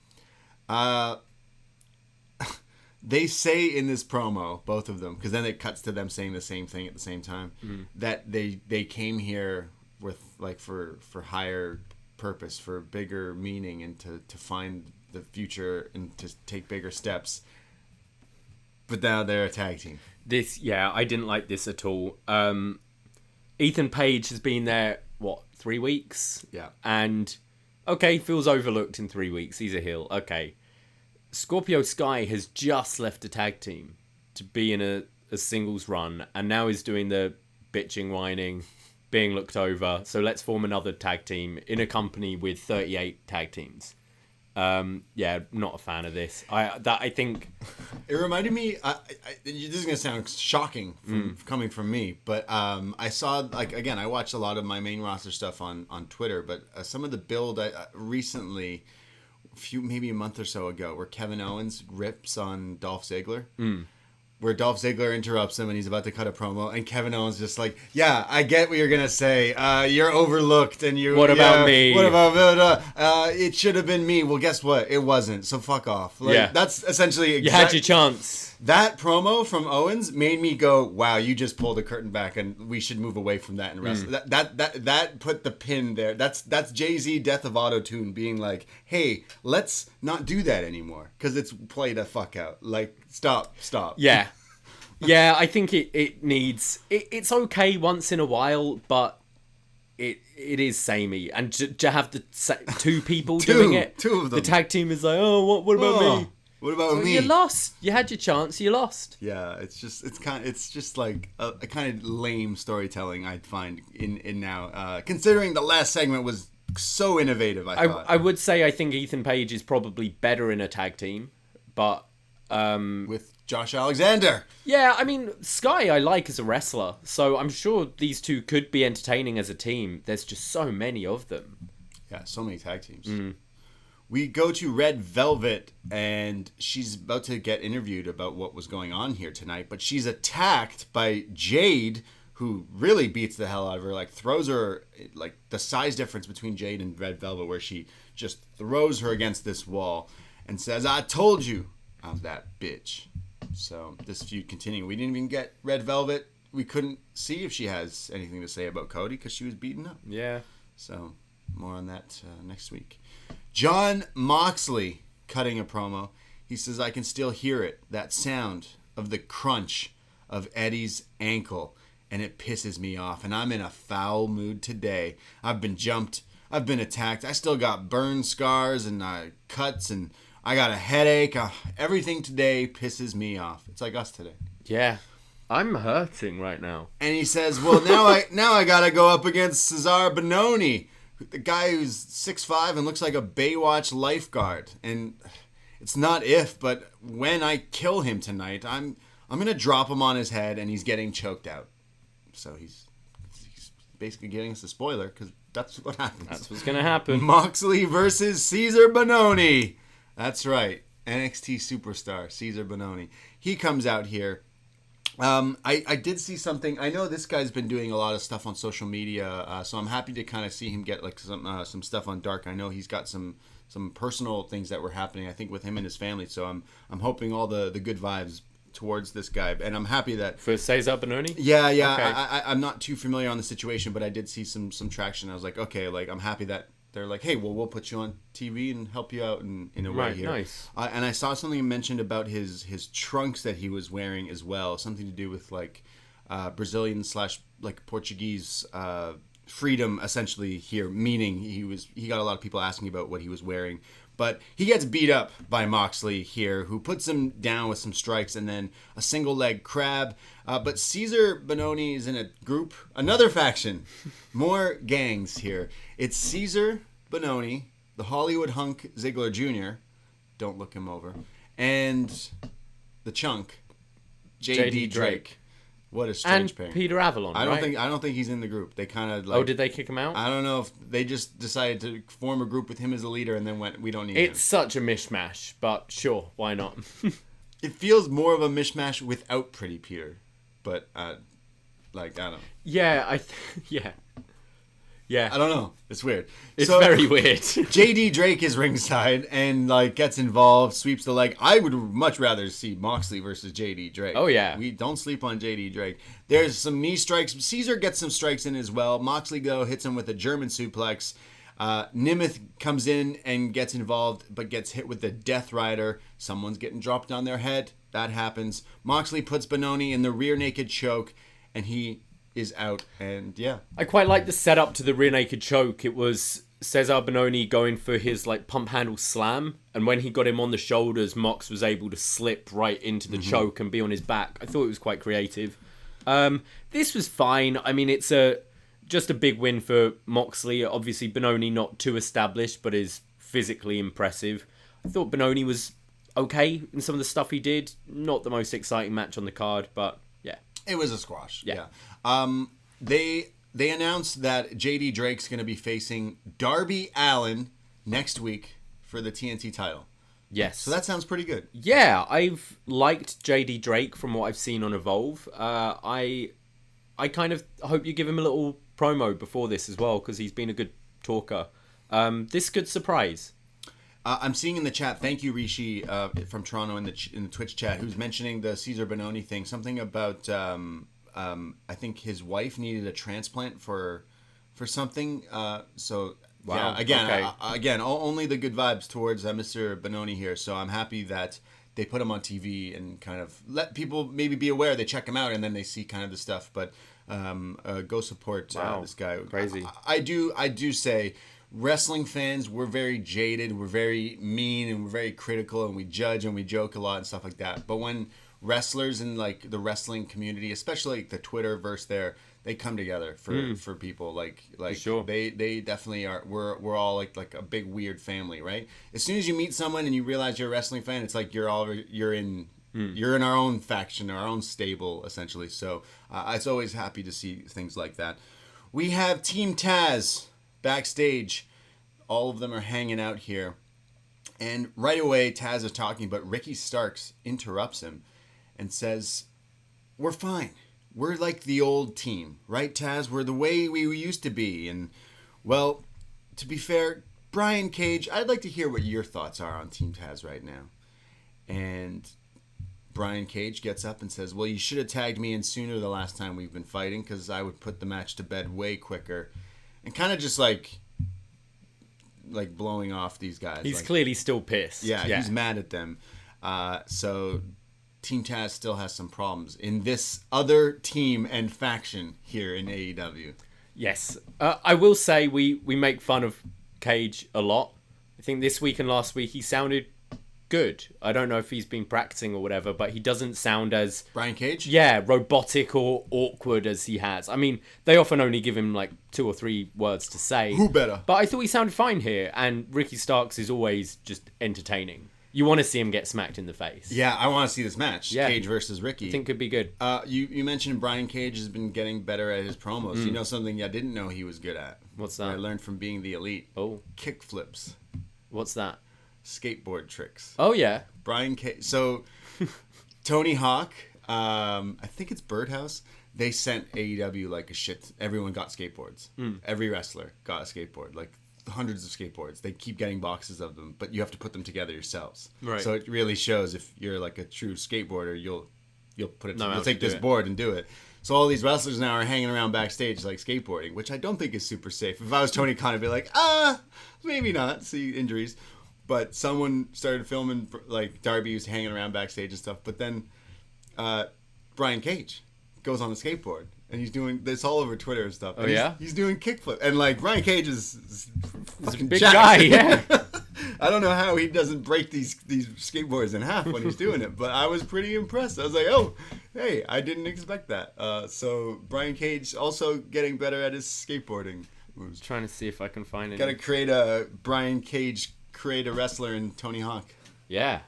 They say in this promo, both of them, because then it cuts to them saying the same thing at the same time, that they came here with like for higher purpose, for bigger meaning, and to find the future and to take bigger steps. But now they're a tag team. I didn't like this at all. Ethan Page has been there, 3 weeks? Yeah. And, okay, feels overlooked in 3 weeks. He's a heel. Okay. Scorpio Sky has just left a tag team to be in a singles run, and now is doing the bitching, whining, being looked over. So let's form another tag team in a company with 38 tag teams. Not a fan of this. I think it reminded me. This is gonna sound shocking coming from me, but I saw I watched a lot of my main roster stuff on Twitter, but some of the build recently, maybe a month or so ago, where Kevin Owens rips on Dolph Ziggler. Where Dolph Ziggler interrupts him and he's about to cut a promo, and Kevin Owens just like, yeah, I get what you're gonna say. You're overlooked, and you. What about me? What about it? Should have been me. Well, guess what? It wasn't. So fuck off. That's essentially. You had your chance. That promo from Owens made me go, wow, you just pulled the curtain back, and we should move away from that and wrestle. That put the pin there. That's Jay-Z Death of Auto-Tune being like, hey, let's not do that anymore because it's played a fuck out. Like, stop. Yeah. Yeah, I think it needs... It's okay once in a while, but it is samey. And to have the two people doing it... Two of them. The tag team is like, oh, what about me? What about me? You lost. You had your chance. You lost. Yeah, it's just like a kind of lame storytelling I'd find in now. Considering the last segment was so innovative, I thought. I would say I think Ethan Page is probably better in a tag team, but with Josh Alexander. Yeah, I mean, Sky I like as a wrestler, so I'm sure these two could be entertaining as a team. There's just so many of them. Yeah, so many tag teams. We go to Red Velvet, and she's about to get interviewed about what was going on here tonight, but she's attacked by Jade, who really beats the hell out of her, like throws her, like the size difference between Jade and Red Velvet, where she just throws her against this wall and says, I told you I'm that bitch. So this feud continuing. We didn't even get Red Velvet. We couldn't see if she has anything to say about Cody because she was beaten up. Yeah. So more on that next week. John Moxley cutting a promo. He says, I can still hear it, that sound of the crunch of Eddie's ankle, and it pisses me off, and I'm in a foul mood today. I've been jumped. I've been attacked. I still got burn scars and cuts, and I got a headache. Everything today pisses me off. It's like us today. Yeah. I'm hurting right now. And he says, well, now I got to go up against Cesar Bononi, the guy who's 6'5" and looks like a Baywatch lifeguard. And it's not if, but when I kill him tonight, I'm going to drop him on his head and he's getting choked out. So he's basically giving us a spoiler because that's what happens. That's what's going to happen. Moxley versus Cesar Bononi. That's right. NXT superstar Cesar Bononi. He comes out here. I did see something. I know this guy's been doing a lot of stuff on social media, so I'm happy to kind of see him get like some stuff on Dark. I know he's got some personal things that were happening, I think, with him and his family. So I'm hoping all the good vibes towards this guy, and I'm happy that for Cesar Bononi. Yeah. Okay. I'm not too familiar on the situation, but I did see some traction. I was like, okay, like I'm happy that they're like, hey, well, we'll put you on TV and help you out in a way here. Nice. And I saw something mentioned about his trunks that he was wearing as well, something to do with like Brazilian / like Portuguese freedom essentially here, meaning he got a lot of people asking about what he was wearing. But he gets beat up by Moxley here, who puts him down with some strikes and then a single leg crab. But Cesar Bononi is in a group, another faction, more gangs here. It's Cesar Bononi, the Hollywood hunk Ziggler Jr., don't look him over, and the chunk, J.D. Drake. What a strange pair. And Peter Avalon. I don't think he's in the group. They kind of like. Oh, did they kick him out? I don't know if they just decided to form a group with him as a leader and then went, we don't need him. It's such a mishmash, but sure, why not? It feels more of a mishmash without Pretty Peter, but like I don't know. Yeah, yeah. I don't know. It's weird. It's So, very weird. JD Drake is ringside and like gets involved, sweeps the leg. I would much rather see Moxley versus JD Drake. Oh, yeah. We don't sleep on JD Drake. There's some knee strikes. Caesar gets some strikes in as well. Moxley though hits him with a German suplex. Nimeth comes in and gets involved, but gets hit with the Death Rider. Someone's getting dropped on their head. That happens. Moxley puts Benoni in the rear naked choke, and he is out. And yeah, I quite like the setup to the rear naked choke. It was Cesar Bononi going for his like pump handle slam, and when he got him on the shoulders, Mox was able to slip right into the choke and be on his back. I thought it was quite creative. This was fine. I mean, it's just a big win for Moxley. Obviously, Benoni not too established, but is physically impressive. I thought Benoni was okay in some of the stuff he did. Not the most exciting match on the card, but yeah. it was a squash. Yeah. They announced that JD Drake's going to be facing Darby Allin next week for the TNT title. Yes. So that sounds pretty good. Yeah, I've liked JD Drake from what I've seen on Evolve. I kind of hope you give him a little promo before this as well, because he's been a good talker. This could surprise. I'm seeing in the chat, thank you, Rishi, from Toronto in the Twitch chat, who's mentioning the Cesar Bononi thing. Something about, I think his wife needed a transplant for something. So, Wow. yeah, again, Okay. only the good vibes towards Mr. Bononi here. So I'm happy that they put him on TV and kind of let people maybe be aware. They check him out and then they see kind of the stuff. But go support Wow. this guy. Crazy. I do say, wrestling fans, we're very jaded, we're very mean, and we're very critical, and we judge and we joke a lot and stuff like that. But when wrestlers in like the wrestling community, especially like the Twitterverse, they come together for people like sure. they definitely are. We're all like a big weird family, right? As soon as you meet someone and you realize you're a wrestling fan, it's like you're in our own faction, our own stable, essentially. So it's always happy to see things like that. We have Team Taz backstage. All of them are hanging out here. And right away, Taz is talking, but Ricky Starks interrupts him and says, "We're fine. We're like the old team, right, Taz? We're the way we used to be." And, well, to be fair, Brian Cage, I'd like to hear what your thoughts are on Team Taz right now. And Brian Cage gets up and says, "Well, you should have tagged me in sooner the last time we've been fighting, because I would put the match to bed way quicker." And kind of just like blowing off these guys. He's clearly still pissed. Yeah, he's mad at them. So Team Taz still has some problems in this other team and faction here in AEW. Yes. I will say we make fun of Cage a lot. I think this week and last week he sounded good. I don't know if he's been practicing or whatever, but he doesn't sound as... Brian Cage? Yeah, robotic or awkward as he has. I mean, they often only give him like 2 or 3 words to say. Who better? But I thought he sounded fine here, and Ricky Starks is always just entertaining. You want to see him get smacked in the face. Yeah, I want to see this match. Yeah. Cage versus Ricky. I think could be good. You mentioned Brian Cage has been getting better at his promos. You know something I didn't know he was good at? What's that? I learned from being the elite. Oh. Kick flips. What's that? Skateboard tricks. Oh, yeah. Brian Cage. So, Tony Hawk, I think it's Birdhouse, they sent AEW like a shit. Everyone got skateboards. Every wrestler got a skateboard. Like hundreds of skateboards. They keep getting boxes of them, but you have to put them together yourselves. Right. So it really shows if you're like a true skateboarder, you'll put it. No, You'll take this board and do it. So all these wrestlers now are hanging around backstage like skateboarding, which I don't think is super safe. If I was Tony Khan, I'd be like, maybe not. See injuries. But someone started filming, like, Darby was hanging around backstage and stuff. But then Brian Cage goes on the skateboard. And he's doing this all over Twitter and stuff. And yeah? He's doing kickflip. And, like, Brian Cage is He's a big guy, yeah. I don't know how he doesn't break these skateboards in half when he's doing it. But I was pretty impressed. I was like, oh, hey, I didn't expect that. So Brian Cage also getting better at his skateboarding moves. Trying to see if I can find it. Got to create a Brian Cage... create a wrestler in Tony Hawk. Yeah.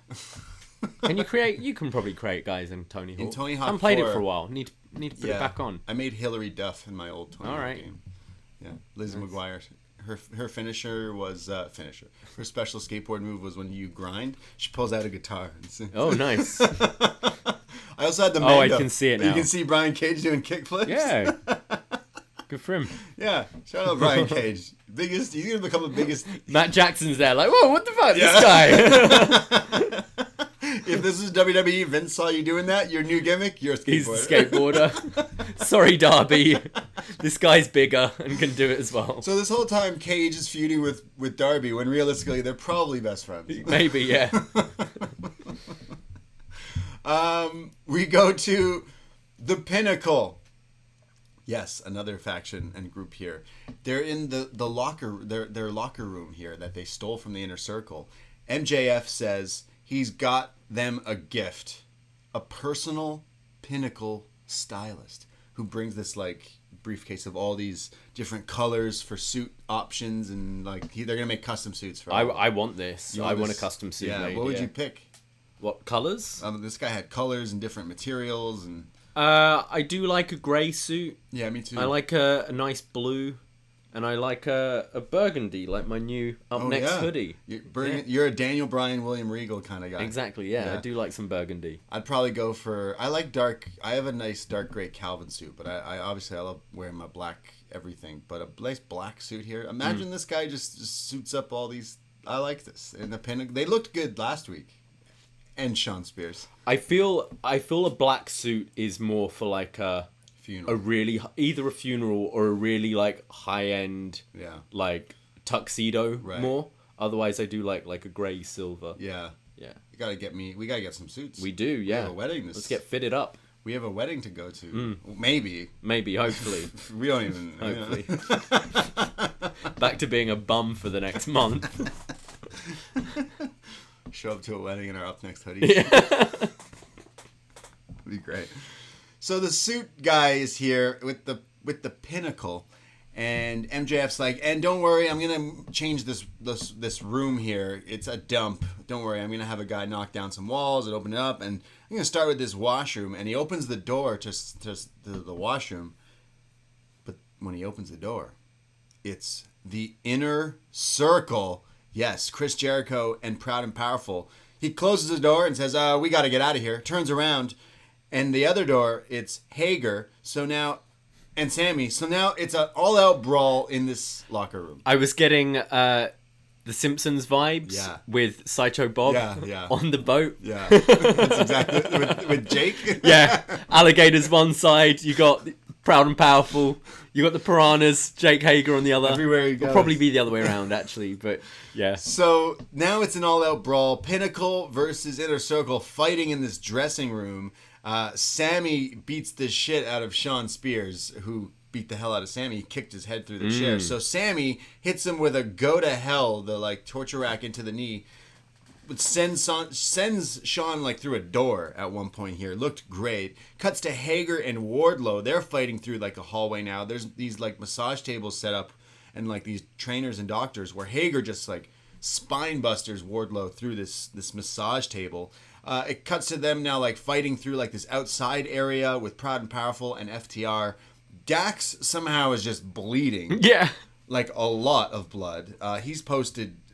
You can probably create guys in Tony Hawk. In Tony Hawk I haven't played 4, it for a while. Need to put it back on. I made Hillary Duff in my old Tony Hawk All right. game. Yeah. Liz McGuire. her finisher was finisher. Her special skateboard move was when you grind, she pulls out a guitar and sings. Oh, nice. I also had the Oh, I Mando. can see it now. You can see Brian Cage doing kickflips. Yeah. Good for him. Yeah. Shout out Brian Cage. Biggest. He's gonna become the biggest. Matt Jackson's there, like, whoa, what the fuck, Yeah. this guy? If this is WWE, Vince saw you doing that. Your new gimmick. You're a skateboarder. He's the skateboarder. Sorry, Darby. This guy's bigger and can do it as well. So this whole time, Cage is feuding with Darby when realistically they're probably best friends. Maybe, yeah. We go to the Pinnacle. Yes, another faction and group here. They're in the locker their locker room here that they stole from the Inner Circle. MJF says he's got them a gift, a personal Pinnacle stylist who brings this like briefcase of all these different colors for suit options, and like they're gonna make custom suits for. I want this. You want I want a this? custom suit Yeah. made. What would you pick? What colours? This guy had colors and different materials, and I do like a grey suit. yeah, me too. I like a nice blue, and I like a burgundy, like my new Up Next hoodie. You're a Daniel Bryan, William Regal kind of guy. Exactly, yeah. I do like some burgundy. I'd probably go for. I like dark. I have a nice dark gray Calvin suit, but I obviously I love wearing my black everything. But a nice black suit here. Imagine this guy just suits up all these. I like this in the Pinnacle. They looked good last week. And Sean Spears. I feel a black suit is more for like a Funeral. either a funeral or a really like high end like tuxedo more. Otherwise, I do like a grey silver. Yeah. Yeah. We gotta get some suits. We do. Yeah. We have a wedding. Let's get fitted up. We have a wedding to go to. Maybe. Hopefully. We don't even. Hopefully. Back to being a bum for the next month. Show up to a wedding in our Up Next hoodies. Yeah. Would be great. So the suit guy is here with the Pinnacle, and MJF's like, and don't worry, I'm gonna change this room here. It's a dump. Don't worry, I'm gonna have a guy knock down some walls and open it up, and I'm gonna start with this washroom. And he opens the door to the washroom, but when he opens the door, it's the Inner Circle. Yes, Chris Jericho and Proud and Powerful. He closes the door and says, we got to get out of here. Turns around. And the other door, it's Hager. And Sammy. So now it's an all-out brawl in this locker room. I was getting the Simpsons vibes with Sideshow Bob on the boat. Yeah, that's exactly. With Jake. Yeah, alligators one side. You got Proud and Powerful. You got the Piranhas. Jake Hager on the other. Everywhere he goes. It'll probably be the other way around, actually. But yeah. So now it's an all-out brawl. Pinnacle versus Inner Circle fighting in this dressing room. Sammy beats the shit out of Sean Spears, who beat the hell out of Sammy. He kicked his head through the chair. So Sammy hits him with a go to hell, the like torture rack into the knee. But sends Sean like through a door at one point here. Looked great. Cuts to Hager and Wardlow. They're fighting through like a hallway now. There's these like massage tables set up and like these trainers and doctors where Hager just like spine busters Wardlow through this massage table. It cuts to them now like fighting through like this outside area with Proud and Powerful and FTR. Dax somehow is just bleeding. Yeah. Like a lot of blood.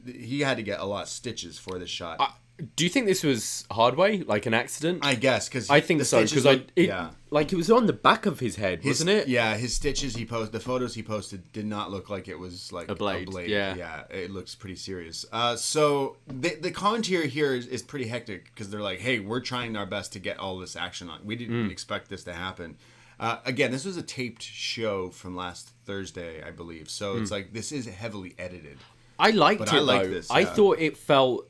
He had to get a lot of stitches for this shot. Do you think this was Hardway, like an accident? I guess, because I think so, because like it was on the back of his head, wasn't it? Yeah, his stitches the photos he posted did not look like it was like a blade. Yeah, it looks pretty serious. So the commentary here is pretty hectic because they're like, hey, we're trying our best to get all this action on. We didn't expect this to happen. Again, this was a taped show from last Thursday, I believe. So it's like this is heavily edited. I liked it, I like though. this, I thought it felt...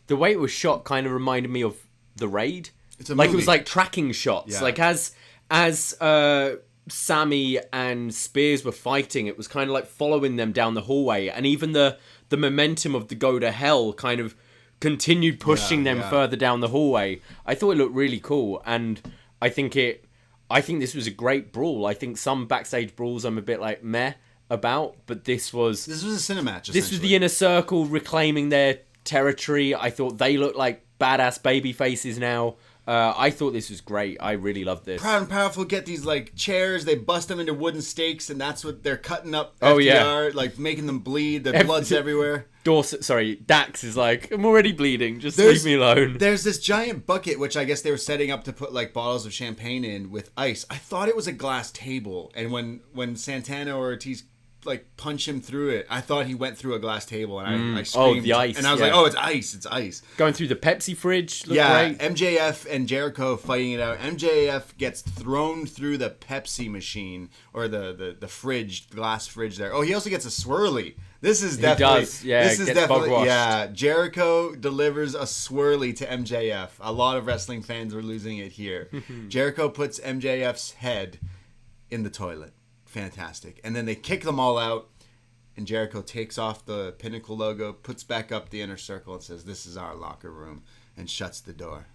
the way it was shot kind of reminded me of The Raid. It's a like movie. it was like tracking shots. Yeah. Like as Sammy and Spears were fighting, it was kind of like following them down the hallway. And even the momentum of the go to hell kind of continued pushing them further down the hallway. I thought it looked really cool. And I think this was a great brawl. I think some backstage brawls I'm a bit like meh about, but this was a cinematch. This was the Inner Circle reclaiming their territory. I thought they looked like badass baby faces now. I thought this was great. I really loved this. Proud and Powerful get these like chairs, they bust them into wooden stakes, and that's what they're cutting up. Oh, FTR, like making them bleed. The blood's everywhere. Dax is like, I'm already bleeding. Just leave me alone. There's this giant bucket, which I guess they were setting up to put like bottles of champagne in with ice. I thought it was a glass table, and when Santana or Ortiz like punch him through it, I thought he went through a glass table, and I screamed. Oh, the ice. And I was like, oh, it's ice. Going through the Pepsi fridge. Looked great. MJF and Jericho fighting it out. MJF gets thrown through the Pepsi machine, or the fridge, glass fridge there. Oh, he also gets a swirly. This is definitely. He does. Yeah, this is definitely. bog-washed. Yeah, Jericho delivers a swirly to MJF. A lot of wrestling fans were losing it here. Jericho puts MJF's head in the toilet. Fantastic. And then they kick them all out, and Jericho takes off the Pinnacle logo, puts back up the Inner Circle, and says, "This is our locker room," and shuts the door.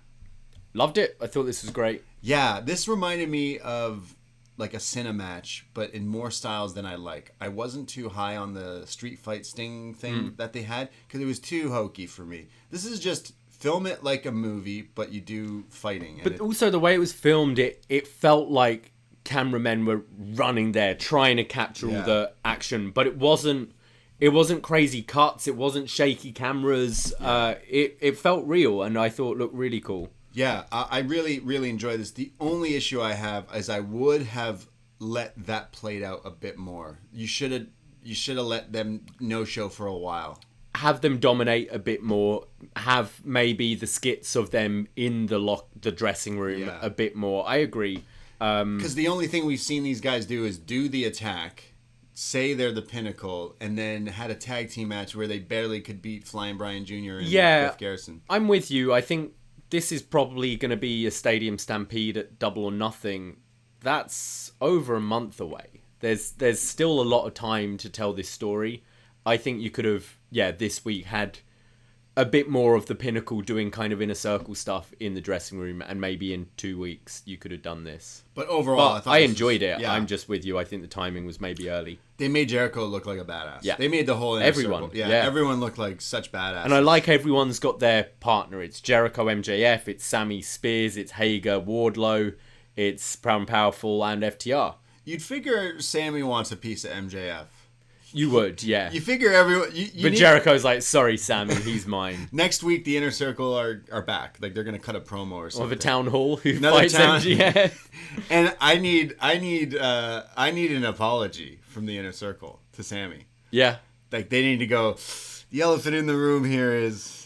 Loved it. I thought this was great. Yeah, this reminded me of like a Cena match, but in more styles than I like. I wasn't too high on the Street Fight Sting thing that they had, because it was too hokey for me. This is just film it like a movie, but you do fighting. But also the way it was filmed, it felt like cameramen were running there trying to capture all the action, but it wasn't crazy cuts, it wasn't shaky cameras. It felt real, and I thought looked really cool. I really enjoy this. The only issue I have is I would have let that played out a bit more. You should have let them no show for a while. Have them dominate a bit more. Have maybe the skits of them in the dressing room a bit more. I agree. Because the only thing we've seen these guys do is do the attack, say they're the Pinnacle, and then had a tag team match where they barely could beat Flying Brian Jr. and Griff Garrison. I'm with you. I think this is probably going to be a stadium stampede at Double or Nothing. That's over a month away. There's still a lot of time to tell this story. I think you could have, this week had a bit more of the Pinnacle doing kind of Inner Circle stuff in the dressing room, and maybe in 2 weeks you could have done this. But overall, I enjoyed it. Yeah. I'm just with you. I think the timing was maybe early. They made Jericho look like a badass. Yeah. They made the whole Inner everyone. Circle. Everyone looked like such badasses. And I like everyone's got their partner. It's Jericho, MJF, it's Sammy Spears, it's Hager, Wardlow, it's Proud and Powerful, and FTR. You'd figure Sammy wants a piece of MJF. You would, yeah. You figure everyone... But Jericho's like, sorry, Sammy, he's mine. Next week, the Inner Circle are back. Like, they're going to cut a promo or something. Of a town hall who fights MGF. And I need an apology from the Inner Circle to Sammy. Yeah. Like, they need to go, the elephant in the room here is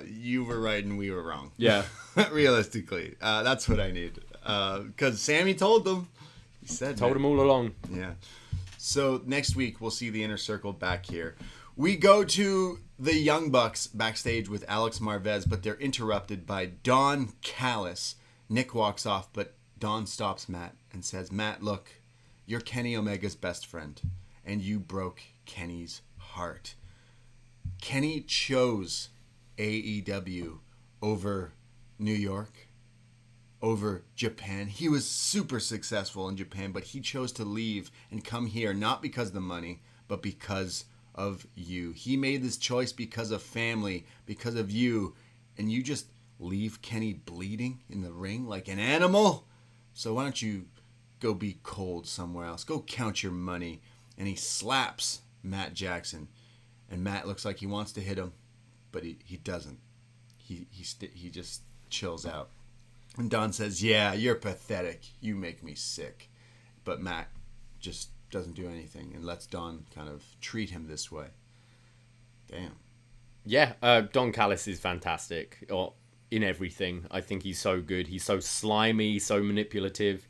you were right and we were wrong. Yeah. Realistically. That's what I need. Because Sammy told them. He said Told them all along. Yeah. So next week, we'll see the Inner Circle back here. We go to the Young Bucks backstage with Alex Marvez, but they're interrupted by Don Callis. Nick walks off, but Don stops Matt and says, "Matt, look, you're Kenny Omega's best friend, and you broke Kenny's heart." Kenny chose AEW over New York, over Japan. He was super successful in Japan, but he chose to leave and come here, not because of the money, but because of you. He made this choice because of family, because of you, and you just leave Kenny bleeding in the ring like an animal? So why don't you go be cold somewhere else? Go count your money. And he slaps Matt Jackson, and Matt looks like he wants to hit him, but he doesn't. He just chills out. And Don says, "Yeah, you're pathetic. You make me sick." But Matt just doesn't do anything and lets Don kind of treat him this way. Damn. Yeah, Don Callis is fantastic in everything. I think he's so good. He's so slimy, so manipulative.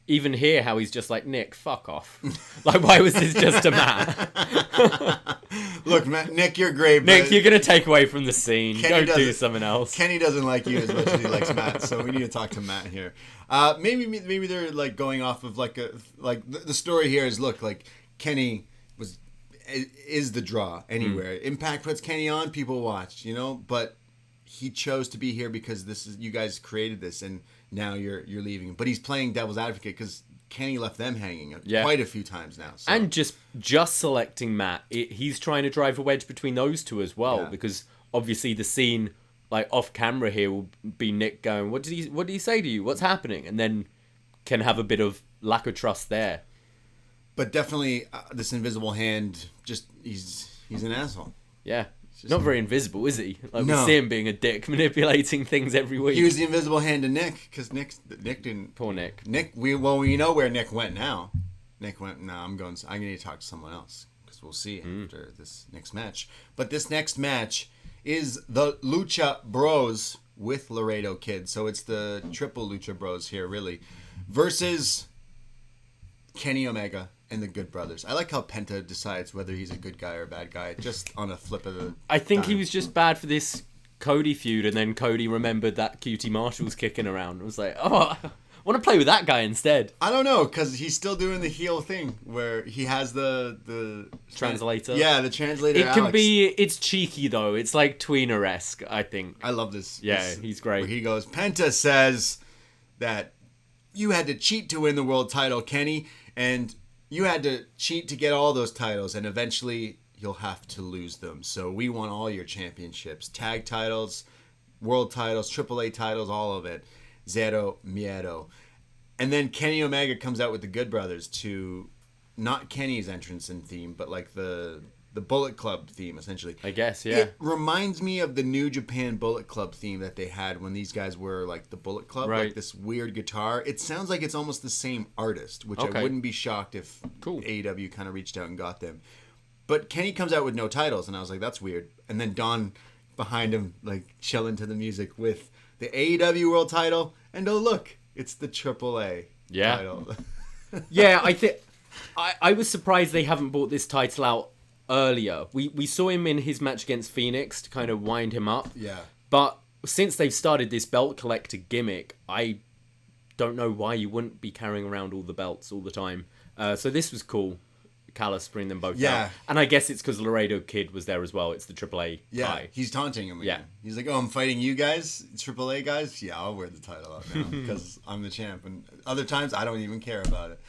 Even here, how he's just like, "Nick, fuck off." Like, why was this just a Matt? Look, Nick, you're great, Nick, you're going to take away from the scene. Go do something else. Kenny doesn't like you as much as he likes Matt, so we need to talk to Matt here. Maybe they're like going off of the story here is, look, like Kenny is the draw anywhere. Impact puts Kenny on, people watch, but he chose to be here because you guys created this, and now you're leaving. But he's playing devil's advocate because Kenny left them hanging quite a few times now. So. And just selecting Matt, he's trying to drive a wedge between those two as well, because obviously the scene like off camera here will be Nick going, what did he say to you? What's happening? And then can have a bit of lack of trust there. But definitely this invisible hand, just he's an asshole. Yeah. Not very invisible, is he? Like, No. we see him being a dick, manipulating things every week. He was the invisible hand to Nick, because Nick didn't. Poor Nick. We know where Nick went now. Nick went, no, I need to talk to someone else, because we'll see after this next match. But this next match is the Lucha Bros with Laredo Kid. So it's the triple Lucha Bros here, really, versus Kenny Omega and the Good Brothers. I like how Penta decides whether he's a good guy or a bad guy, just on a flip of the I think he dime. was just bad for this Cody feud, and then Cody remembered that QT Marshall's kicking around. It was like, oh, I want to play with that guy instead. I don't know, because he's still doing the heel thing where he has the Translator. Yeah, the translator. It can Alex. be, it's cheeky though. It's like tweener-esque, I think. I love this. Yeah, this- he's great. Where he goes, Penta says that you had to cheat to win the world title, Kenny, and you had to cheat to get all those titles, and eventually you'll have to lose them. So we want all your championships, tag titles, world titles, AAA titles, all of it. Zero miedo. And then Kenny Omega comes out with the Good Brothers to not Kenny's entrance and theme, but like the Bullet Club theme, essentially. I guess, yeah. It reminds me of the New Japan Bullet Club theme that they had when these guys were like the Bullet Club, Right. like this weird guitar. It sounds like it's almost the same artist, which Okay. I wouldn't be shocked if Cool. AEW kind of reached out and got them. But Kenny comes out with no titles, and I was like, that's weird. And then Don behind him, like chilling to the music with the AEW World Title, and oh look, it's the AAA Yeah. title. Yeah, I was surprised they haven't brought this title out earlier. We saw him in his match against Phoenix to kind of wind him up. Yeah. But since they've started this belt collector gimmick, I don't know why you wouldn't be carrying around all the belts all the time. So this was cool. Callis bring them both Yeah. out. And I guess it's because Laredo Kid was there as well. It's the AAA Yeah, guy. he's taunting him again. Yeah. He's like, oh, I'm fighting you guys, AAA guys? Yeah, I'll wear the title out now because I'm the champ. And other times, I don't even care about it.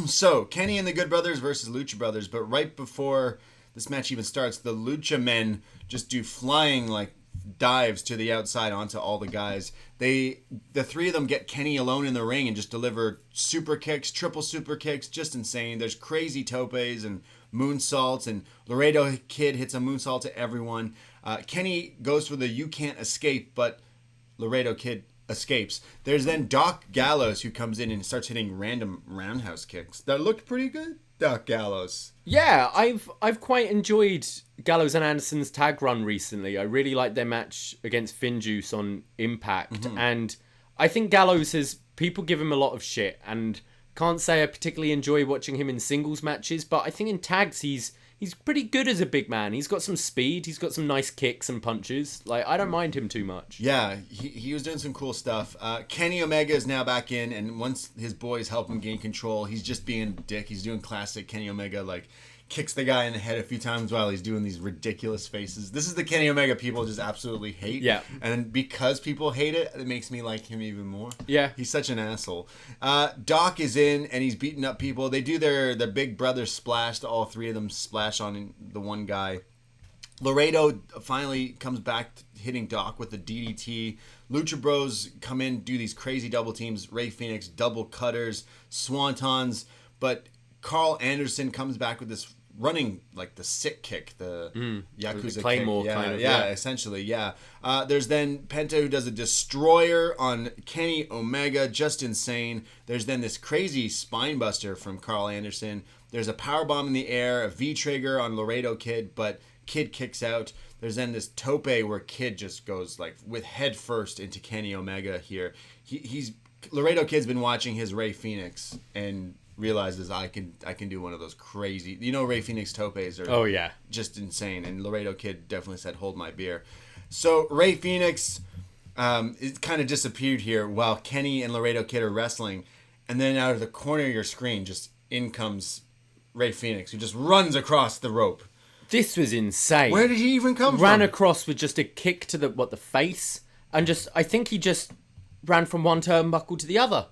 So, Kenny and the Good Brothers versus Lucha Brothers. But right before this match even starts, the Lucha men just do flying, like, dives to the outside onto all the guys. The three of them get Kenny alone in the ring and just deliver super kicks, triple super kicks, just insane. There's crazy topes and moonsaults, and Laredo Kid hits a moonsault to everyone. Kenny goes for the you can't escape, but Laredo Kid escapes. There's then Doc Gallows who comes in and starts hitting random roundhouse kicks. That looked pretty good, Doc Gallows. Yeah, I've quite enjoyed Gallows and Anderson's tag run recently. I really liked their match against Finjuice on Impact, and I think Gallows has people give him a lot of shit, and can't say I particularly enjoy watching him in singles matches, but I think in tags he's pretty good as a big man. He's got some speed, he's got some nice kicks and punches. Like, I don't mind him too much. Yeah, he was doing some cool stuff. Kenny Omega is now back in, and once his boys help him gain control, he's just being a dick. He's doing classic Kenny Omega, like, kicks the guy in the head a few times while he's doing these ridiculous faces. This is the Kenny Omega people just absolutely hate. Yeah. And because people hate it, it makes me like him even more. Yeah. He's such an asshole. Doc is in, and he's beating up people. They do their big brother splash. All three of them splash on the one guy. Laredo finally comes back hitting Doc with the DDT. Lucha Bros come in, do these crazy double teams. Ray Phoenix, double cutters, swantons. But Carl Anderson comes back with this running, like the sick kick, the Yakuza Claymore kick. kind of, yeah, yeah. essentially, yeah. There's then Penta who does a destroyer on Kenny Omega, just insane. There's then this crazy spine buster from Carl Anderson. There's a powerbomb in the air, a V-trigger on Laredo Kid, but Kid kicks out. There's then this tope where Kid just goes like with head first into Kenny Omega here. He's Laredo Kid's been watching his Ray Phoenix and realizes I can do one of those crazy, Ray Phoenix topes are Oh, yeah. just insane, and Laredo Kid definitely said hold my beer. So Ray Phoenix it kind of disappeared here while Kenny and Laredo Kid are wrestling, and then out of the corner of your screen just in comes Ray Phoenix, who just runs across the rope. This was insane. Where did he even come Ran from? across with just a kick to the face, and I think he just ran from one turnbuckle to the other.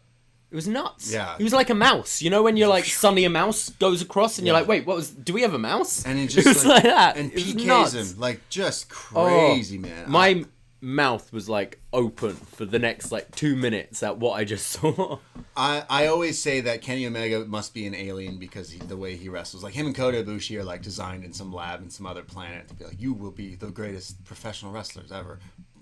It was nuts. Yeah. He was like a mouse. You know when you're like, Sonny a mouse goes across and you're like, wait, do we have a mouse? And it It just was like that. And It was PKs nuts. him, like just crazy, man. My mouth was like open for the next like 2 minutes at what I just saw. I always say that Kenny Omega must be an alien because the way he wrestles. Like him and Kota Ibushi are like designed in some lab in some other planet to be like, you will be the greatest professional wrestlers ever.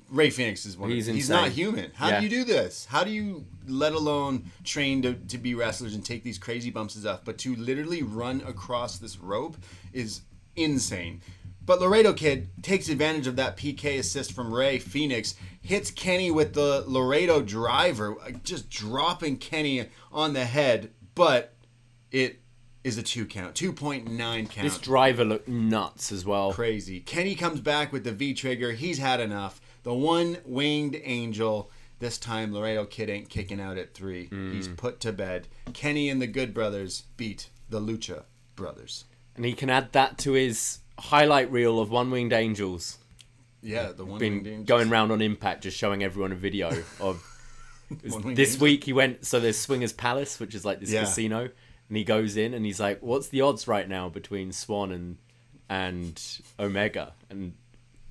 Ray Phoenix is one. He's not human. How do you do this? How do you, let alone train to be wrestlers and take these crazy bumps and stuff, but to literally run across this rope is insane. But Laredo Kid takes advantage of that PK assist from Ray Phoenix, hits Kenny with the Laredo driver, just dropping Kenny on the head, but it is a 2 count, 2.9 count. This driver looked nuts as well. Crazy. Kenny comes back with the V-trigger. He's had enough. The one-winged angel. This time, Laredo Kid ain't kicking out at 3. He's put to bed. Kenny and the Good Brothers beat the Lucha Brothers. And he can add that to his highlight reel of one-winged angels. Yeah, the one-winged angels. Going round on Impact, just showing everyone a video of... this angel. week he went... So there's Swingers Palace, which is like this casino. And he goes in and he's like, what's the odds right now between Swan and Omega? And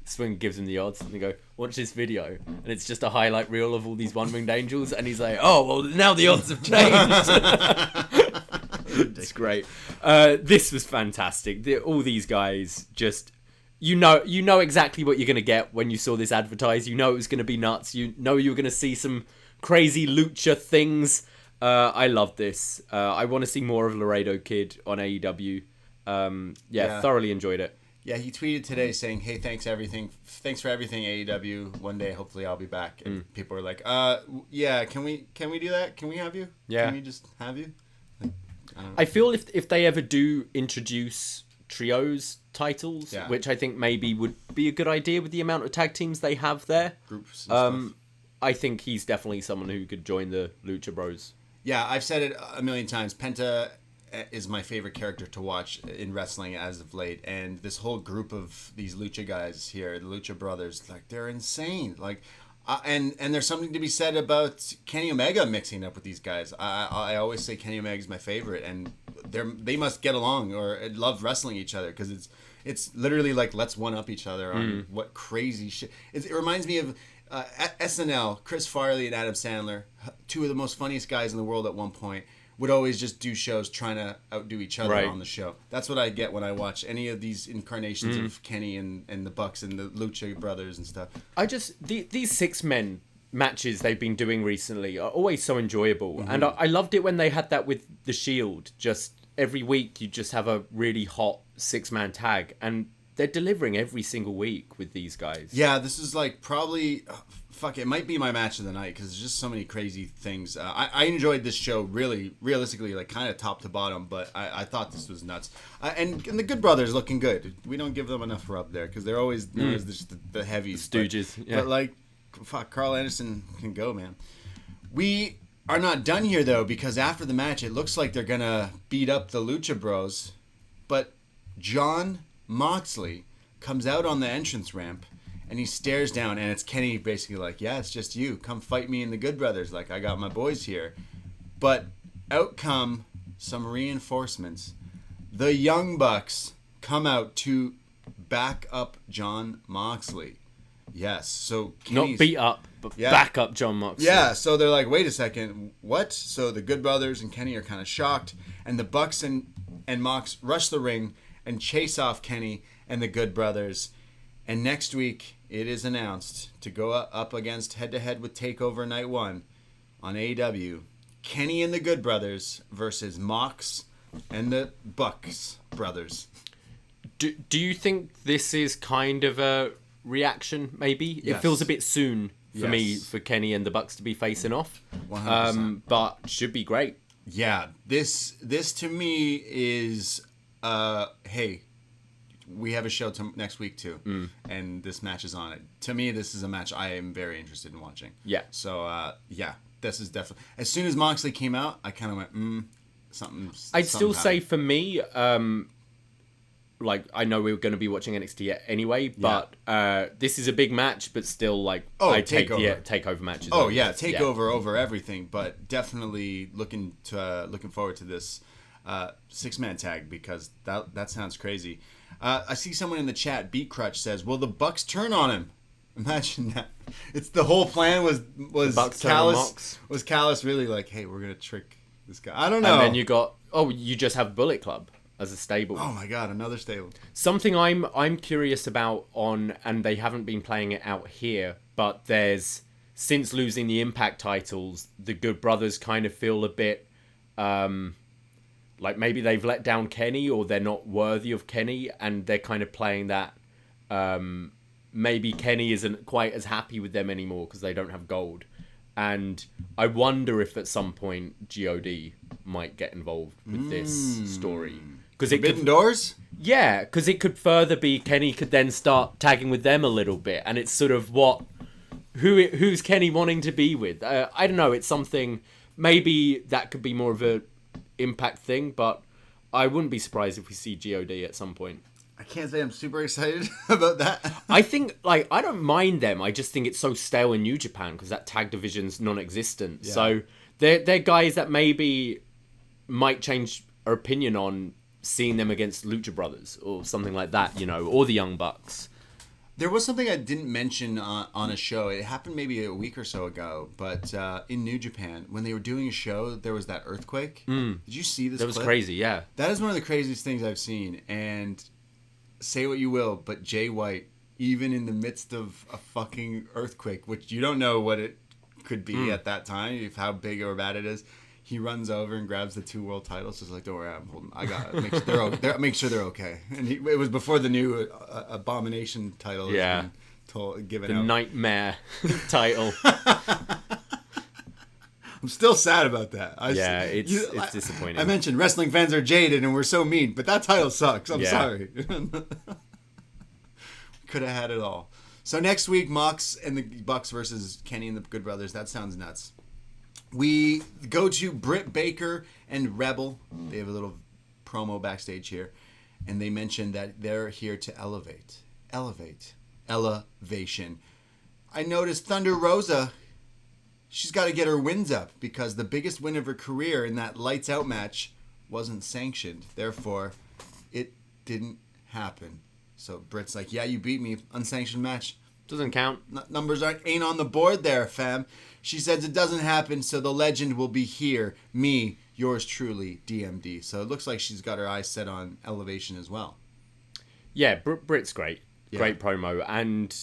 Swing gives him the odds, and they go, watch this video, and it's just a highlight reel of all these one-winged angels, and he's like, oh, well, now the odds have changed. It's great. This was fantastic. All these guys just, you know exactly what you're going to get when you saw this advertised. You know it was going to be nuts. You know you were going to see some crazy lucha things. I love this. I want to see more of Laredo Kid on AEW. Thoroughly enjoyed it. Yeah, he tweeted today saying, "Hey, thanks for everything, AEW. One day, hopefully, I'll be back." And people are like, yeah, can we do that? Can we have you? Yeah. Can we just have you?" Like, I don't know. I feel if they ever do introduce trios titles, Yeah. which I think maybe would be a good idea with the amount of tag teams they have there. Groups and stuff. I think he's definitely someone who could join the Lucha Bros. Yeah, I've said it a million times. Penta is my favorite character to watch in wrestling as of late, and this whole group of these lucha guys here, the Lucha Brothers, like they're insane. Like, and there's something to be said about Kenny Omega mixing up with these guys. I always say Kenny Omega is my favorite, and they must get along or love wrestling each other because it's literally like let's one up each other on what crazy shit. It reminds me of SNL, Chris Farley and Adam Sandler, two of the most funniest guys in the world at one point. Would always just do shows trying to outdo each other on the show. That's what I get when I watch any of these incarnations of Kenny and the Bucks and the Lucha Brothers and stuff. These 6-men matches they've been doing recently are always so enjoyable. And I loved it when they had that with The Shield. Just every week you just have a really hot 6-man tag. And they're delivering every single week with these guys. Yeah, this is like probably... it might be my match of the night because there's just so many crazy things. I enjoyed this show really, realistically, like kind of top to bottom, but I thought this was nuts. And the Good Brothers looking good. We don't give them enough rub there because they're always known as just the heavies. Stooges. But like, fuck, Carl Anderson can go, man. We are not done here though because after the match, it looks like they're gonna beat up the Lucha Bros, but Jon Moxley comes out on the entrance ramp. And he stares down, and it's Kenny basically like, yeah, it's just you. Come fight me and the Good Brothers. Like, I got my boys here. But out come some reinforcements. The Young Bucks come out to back up Jon Moxley. Yes, so Kenny's... Not beat up, but back up Jon Moxley. Yeah, so they're like, wait a second, what? So the Good Brothers and Kenny are kind of shocked, and the Bucks and Mox rush the ring and chase off Kenny and the Good Brothers. And next week, it is announced to go up against head-to-head with TakeOver Night 1 on AEW. Kenny and the Good Brothers versus Mox and the Bucks Brothers. Do you think this is kind of a reaction, maybe? Yes. It feels a bit soon for me, for Kenny and the Bucks to be facing off. 100%. But should be great. Yeah, this to me is, hey... We have a show next week too, and this match is on it. To me, this is a match I am very interested in watching. Yeah. So, this is definitely... As soon as Moxley came out, I kind of went, something... I'd still say for me, like, I know we were going to be watching NXT anyway, but this is a big match, but still, like, I take the TakeOver matches. Oh, yeah, TakeOver over everything, but definitely looking forward to this 6-man tag because that sounds crazy. I see someone in the chat, Beat Crutch, says, will the Bucks turn on him? Imagine that. It's the whole plan was Bucks turn on Callis. Mox. Was Callis really like, hey, we're gonna trick this guy? I don't know. And then you just have Bullet Club as a stable. Oh my god, another stable. Something I'm curious about and they haven't been playing it out here, but since losing the Impact titles, the Good Brothers kind of feel a bit like maybe they've let down Kenny or they're not worthy of Kenny, and they're kind of playing that maybe Kenny isn't quite as happy with them anymore because they don't have gold. And I wonder if at some point God might get involved with this story. Because Forbidden Doors? Yeah, because it could further be Kenny could then start tagging with them a little bit, and it's sort of who's Kenny wanting to be with? I don't know. It's something. Maybe that could be more of a Impact thing, but I wouldn't be surprised if we see God at some point. I can't say I'm super excited about that. I think I don't mind them. I just think it's so stale in New Japan because that tag division's non-existent. Yeah. So they're guys that maybe might change our opinion on seeing them against Lucha Brothers or something like that, or the Young Bucks. There was something I didn't mention on a show. It happened maybe a week or so ago, but in New Japan, when they were doing a show, there was that earthquake. Did you see this? That was crazy, yeah. That is one of the craziest things I've seen. And say what you will, but Jay White, even in the midst of a fucking earthquake, which you don't know what it could be at that time, if how big or bad it is, he runs over and grabs the 2 world titles. Just like, don't worry, I'm holding. I got it. Make sure they're okay. And it was before the new Abomination title. Yeah, given the out. Nightmare title. I'm still sad about that. It's disappointing. I mentioned wrestling fans are jaded and we're so mean, but that title sucks. I'm sorry. Could have had it all. So next week, Mox and the Bucks versus Kenny and the Good Brothers. That sounds nuts. We go to Britt Baker and Rebel. They have a little promo backstage here. And they mention that they're here to elevate. Elevation. I noticed Thunder Rosa, she's got to get her wins up because the biggest win of her career in that lights out match wasn't sanctioned. Therefore, it didn't happen. So Britt's like, yeah, you beat me. Unsanctioned match. Doesn't count. Numbers ain't on the board there, fam. She says it doesn't happen, so the legend will be here. Me, yours truly, DMD. So it looks like she's got her eyes set on elevation as well. Yeah, Britt's great. Yeah. Great promo. And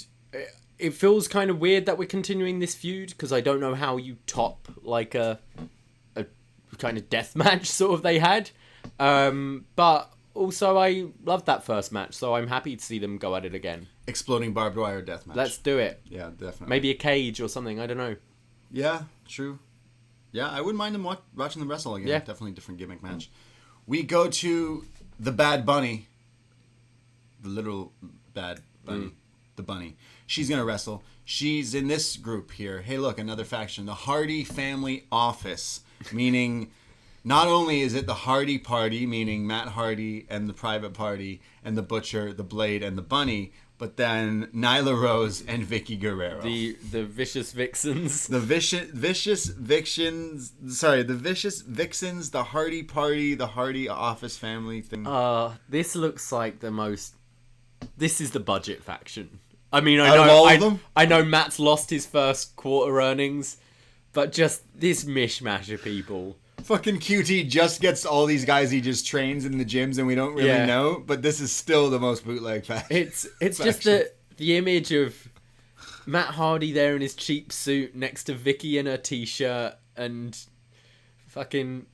it feels kind of weird that we're continuing this feud because I don't know how you top like a kind of death match sort of they had. But also I loved that first match, so I'm happy to see them go at it again. Exploding barbed wire death match. Let's do it. Yeah, definitely. Maybe a cage or something. I don't know. Yeah, true. Yeah, I wouldn't mind them watching them wrestle again. Yeah. Definitely a different gimmick match. We go to the Bad Bunny. The literal Bad Bunny. The Bunny. She's going to wrestle. She's in this group here. Hey, look, another faction. The Hardy Family Office. Meaning, not only is it the Hardy Party, meaning Matt Hardy and the Private Party, and the Butcher, the Blade, and the Bunny, but then Nyla Rose and Vicky Guerrero. The Vicious Vixens. The Vicious Vixens. Sorry, the Vicious Vixens, the Hardy Party, the Hardy Office family thing. This looks like the most... This is the budget faction. I mean, I know Matt's lost his first quarter earnings, but just this mishmash of people. Fucking QT just gets all these guys he just trains in the gyms and we don't really know, but this is still the most bootleg faction. It's just the image of Matt Hardy there in his cheap suit next to Vicky in her t-shirt and fucking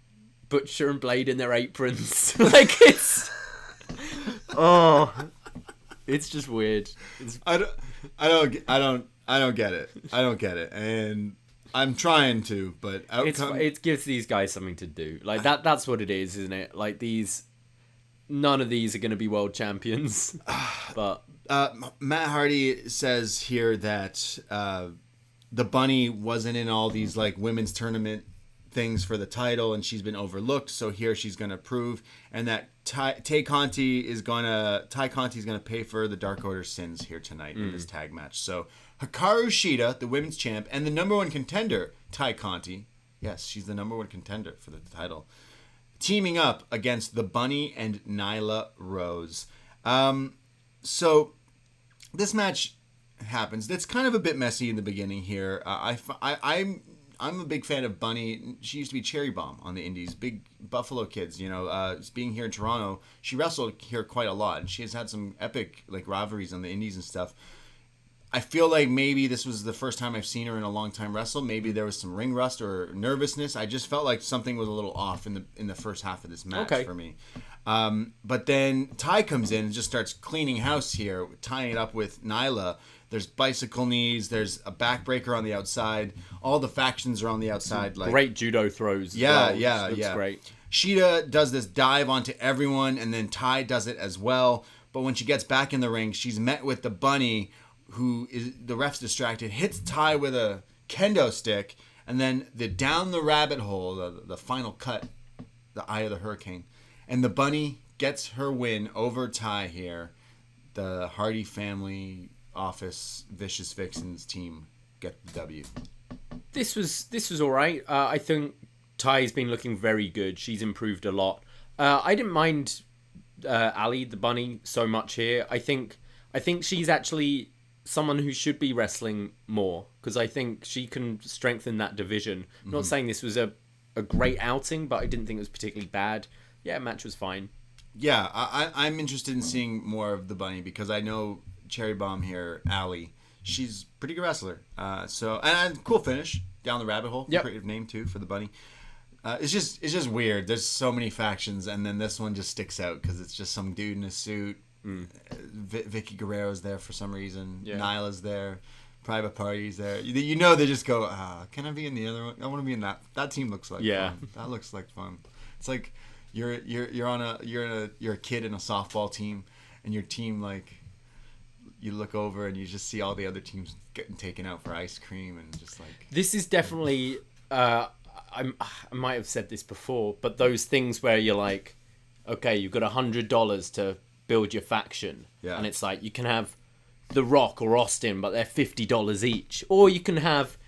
Butcher and Blade in their aprons. Like it's it's just weird. I don't get it. I don't get it. And I'm trying to, but it gives these guys something to do. Like that's what it is, isn't it? Like none of these are going to be world champions. But Matt Hardy says here that the Bunny wasn't in all these like women's tournament things for the title, and she's been overlooked. So here she's going to prove, and that Tay Conti is gonna pay for the Dark Order's sins here tonight in this tag match. So Hikaru Shida, the women's champ, and the number one contender, Tay Conti. Yes, she's the number one contender for the title. Teaming up against the Bunny and Nyla Rose. So this match happens. That's kind of a bit messy in the beginning here. I'm a big fan of Bunny. She used to be Cherry Bomb on the Indies. Big Buffalo Kids, being here in Toronto, she wrestled here quite a lot, and she has had some epic rivalries on the Indies and stuff. I feel like maybe this was the first time I've seen her in a long time wrestle. Maybe there was some ring rust or nervousness. I just felt like something was a little off in the first half of this match for me. But then Ty comes in and just starts cleaning house here, tying it up with Nyla. There's bicycle knees. There's a backbreaker on the outside. All the factions are on the outside. Great judo throws. Yeah, Looks great. Sheeta does this dive onto everyone, and then Ty does it as well. But when she gets back in the ring, she's met with the Bunny, who is the ref's distracted, hits Ty with a kendo stick, and then down the rabbit hole, the final cut, the eye of the hurricane. And the Bunny gets her win over Ty here. The Hardy family office Vicious Vixens team get the W. This was all right. I think Ty's been looking very good. She's improved a lot. I didn't mind Ali the Bunny so much here. I think she's actually someone who should be wrestling more, because I think she can strengthen that division. Mm-hmm. Not saying this was a great outing, but I didn't think it was particularly bad. Yeah, match was fine. Yeah, I'm interested in seeing more of the Bunny, because I know Cherry Bomb here, Ali, she's a pretty good wrestler. And cool finish down the rabbit hole. Yep. Creative name too for the Bunny. It's just weird. There's so many factions, and then this one just sticks out because it's just some dude in a suit. Vicky Guerrero's there for some reason. Yeah. Nyla's there. Private Party's there. They just go, can I be in the other one? I want to be in that. That team looks like fun. That looks like fun. It's like you're a kid in a softball team, and your team, like, you look over and you just see all the other teams getting taken out for ice cream, and just like, this is definitely I might have said this before, but those things where you're like, okay, you've got $100 to build your faction, and it's like you can have The Rock or Austin, but they're $50 each, or you can have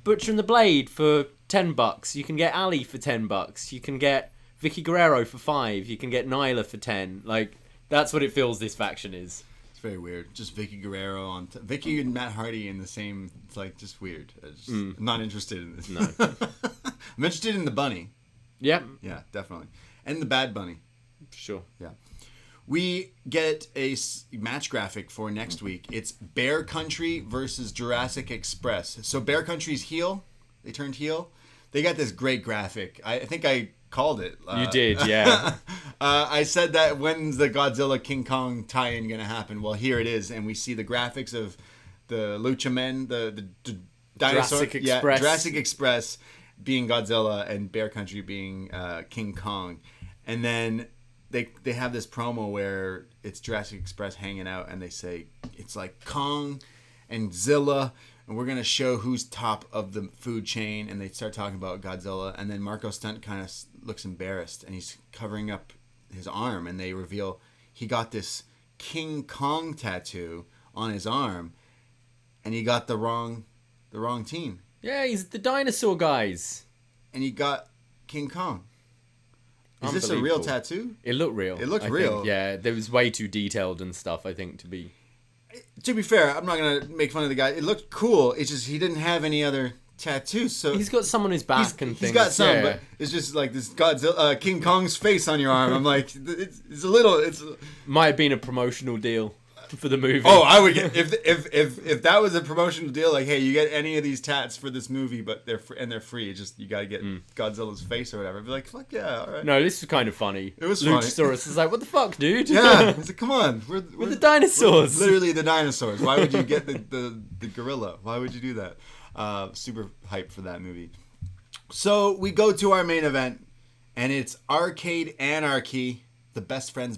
Butcher and the Blade for $10. You can get Ali for $10. You can get Vicky Guerrero for $5. You can get Nyla for $10. Like, that's what it feels this faction is. It's very weird. Just Vicky Guerrero on Vicky and Matt Hardy in the same. It's like just weird. I'm not interested in this. No. I'm interested in the Bunny. Yeah. Yeah, definitely. And the Bad Bunny. Sure. Yeah. We get a match graphic for next week. It's Bear Country versus Jurassic Express. So Bear Country's heel. They turned heel. They got this great graphic. I think I called it. You did, yeah. I said that, when's the Godzilla King Kong tie-in going to happen? Well, here it is. And we see the graphics of the Lucha Men, the dinosaur. Jurassic Express. Jurassic Express being Godzilla and Bear Country being King Kong. And then they have this promo where it's Jurassic Express hanging out, and they say it's like Kong and Zilla, and we're going to show who's top of the food chain. And they start talking about Godzilla, and then Marco Stunt kind of looks embarrassed, and he's covering up his arm, and they reveal he got this King Kong tattoo on his arm, and he got the wrong team. Yeah, he's the dinosaur guys. And he got King Kong. Is this a real tattoo? It looked real. It looked real. Yeah, it was way too detailed and stuff, I think, to be... To be fair, I'm not going to make fun of the guy. It looked cool. It's just he didn't have any other tattoos. So he's got some on his back and things. He's got some, but it's just like this Godzilla, King Kong's face on your arm. I'm like, it's a little... Might have been a promotional deal for the movie. Oh, I would get... If that was a promotional deal, like, hey, you get any of these tats for this movie, but they're free. It's just, you got to get Godzilla's face or whatever. I'd be like, fuck yeah, all right. No, this was kind of funny. It was funny. Luchasaurus is like, what the fuck, dude? Yeah, it's like, come on. We're the dinosaurs. We're literally the dinosaurs. Why would you get the gorilla? Why would you do that? Super hyped for that movie. So we go to our main event, and it's Arcade Anarchy, the best friends,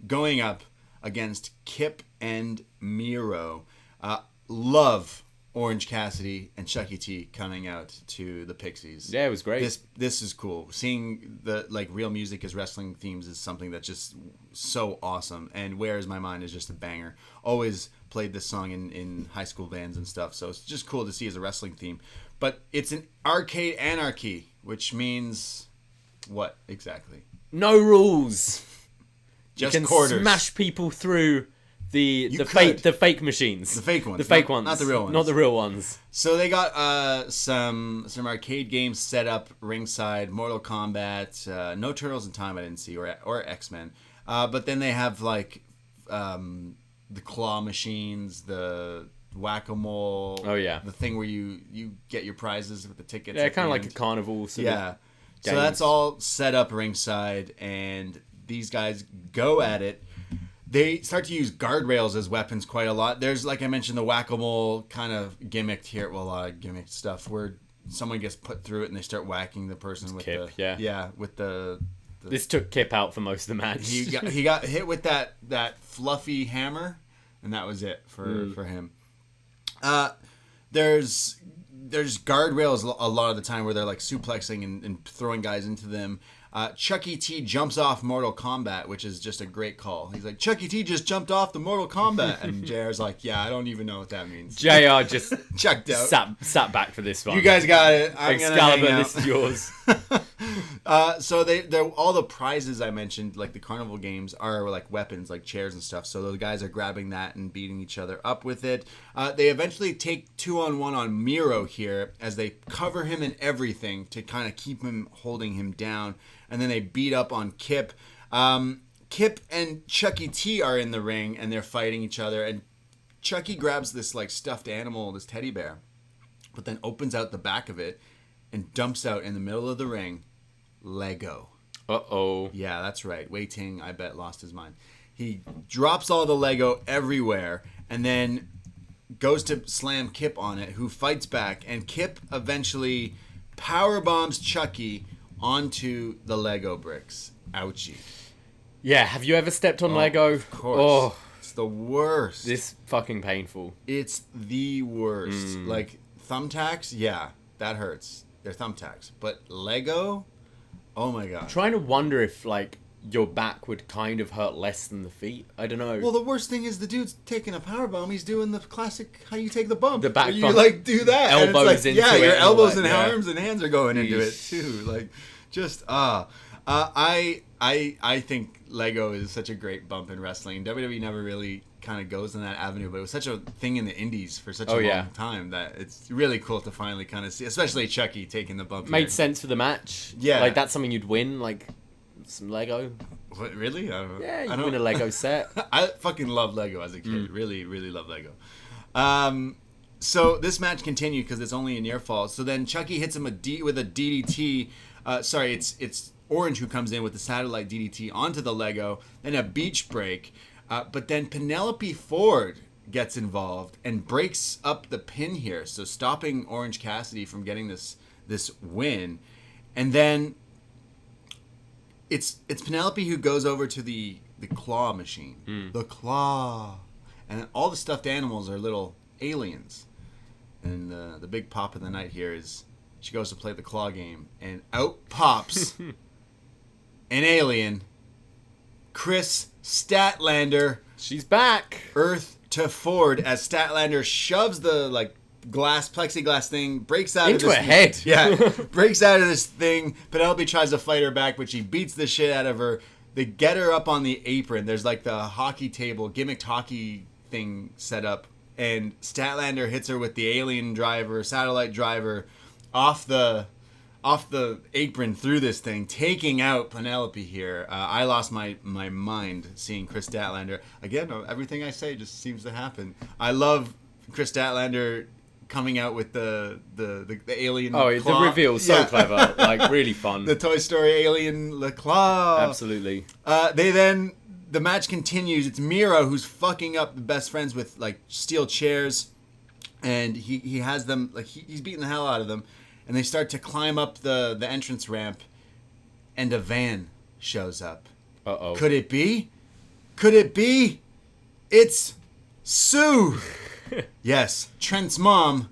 going up against Kip and Miro. Love Orange Cassidy and Chucky T coming out to the Pixies. Yeah, it was great. This is cool. Seeing the real music as wrestling themes is something that's just so awesome. And Where Is My Mind is just a banger. Always played this song in high school bands and stuff. So it's just cool to see as a wrestling theme. But it's an Arcade Anarchy, which means what exactly? No rules. Just you can quarters. smash people through The You fake machines. The fake ones. The fake ones. Not the real ones. Not the real ones. So they got some arcade games set up ringside, Mortal Kombat, no Turtles in Time I didn't see, or X-Men. But then they have like the claw machines, the whack-a-mole. Oh yeah. The thing where you get your prizes with the tickets. Yeah, at kind the of like end. a carnival sort Yeah. of So games. that's all set up ringside, and these guys go at it. They start to use guardrails as weapons quite a lot. There's, like I mentioned, the whack-a-mole kind of gimmicked here. Well, a lot of gimmicked stuff where someone gets put through it and they start whacking the person with Kip, the... yeah. with the... This took Kip out for most of the match. He got hit with that fluffy hammer, and that was it for him. There's guardrails a lot of the time where they're like suplexing and throwing guys into them. Chucky T jumps off Mortal Kombat, which is just a great call. He's like, Chucky T just jumped off the Mortal Kombat. And JR's like, yeah, I don't even know what that means. JR just Checked out. sat back for this one. You guys got it. I'm gonna hang Excalibur, out. this is yours. So they're all the prizes I mentioned, like the carnival games, are like weapons, like chairs and stuff. So the guys are grabbing that and beating each other up with it. They eventually take 2-on-1 on Miro here as they cover him in everything to kind of keep him holding him down. And then they beat up on Kip. Kip and Chucky T are in the ring and they're fighting each other. And Chucky grabs this like stuffed animal, this teddy bear, but then opens out the back of it and dumps out in the middle of the ring Lego. Uh-oh. Yeah, that's right. Wei Ting, I bet, lost his mind. He drops all the Lego everywhere and then goes to slam Kip on it, who fights back. And Kip eventually power bombs Chucky onto the Lego bricks. Ouchie. Yeah, have you ever stepped on Lego? Of course. Oh, It's the worst. this fucking painful. It's the worst. Like, thumbtacks, yeah, that hurts. They're thumbtacks. But Lego, oh my god. Trying to wonder if, like, your back would kind of hurt less than the feet. I don't know. Well, the worst thing is the dude's taking a power bomb. He's doing the classic how you take the bump. The back where you bump. like do that. And it's Elbows like, into yeah, it your and all elbows that, and yeah. arms and hands are going into it Yeesh. too. Like, just I think Lego is such a great bump in wrestling. WWE never really kind of goes in that avenue, but it was such a thing in the indies for such a long time that it's really cool to finally kind of see, especially Chucky taking the bump. Made here. sense for the match. Yeah. Like, that's something you'd win, like, some Lego. What, really? Yeah, I you don't win a Lego set. I fucking love Lego as a kid. Really, really love Lego. So this match continued because it's only a near fall. So then Chucky hits him with a DDT. Sorry, it's Orange who comes in with the satellite DDT onto the Lego. Then a beach break. But then Penelope Ford gets involved and breaks up the pin here. So stopping Orange Cassidy from getting this win. And then it's Penelope who goes over to the claw machine. The claw. And all the stuffed animals are little aliens. And the big pop of the night here is she goes to play the claw game. And out pops an alien, Chris Statlander. She's back. Earth to Ford as Statlander shoves the plexiglass thing, breaks out Into of this her head. Yeah, breaks out of this thing. Penelope tries to fight her back, but she beats the shit out of her. They get her up on the apron. There's like the hockey table, gimmicked hockey thing set up, and Statlander hits her with the alien driver, satellite driver, off the apron through this thing, taking out Penelope here. I lost my mind seeing Chris Statlander. Again, everything I say just seems to happen. I love Chris Statlander coming out with the alien Oh, claw. the reveal, so clever. Like, really fun. The Toy Story alien Le Claw. Absolutely. The match continues. It's Miro who's fucking up the best friends with like steel chairs, and he has them like he's beating the hell out of them, and they start to climb up the entrance ramp, and a van shows up. Uh-oh. Could it be? Could it be? It's Sue. Yes, Trent's mom,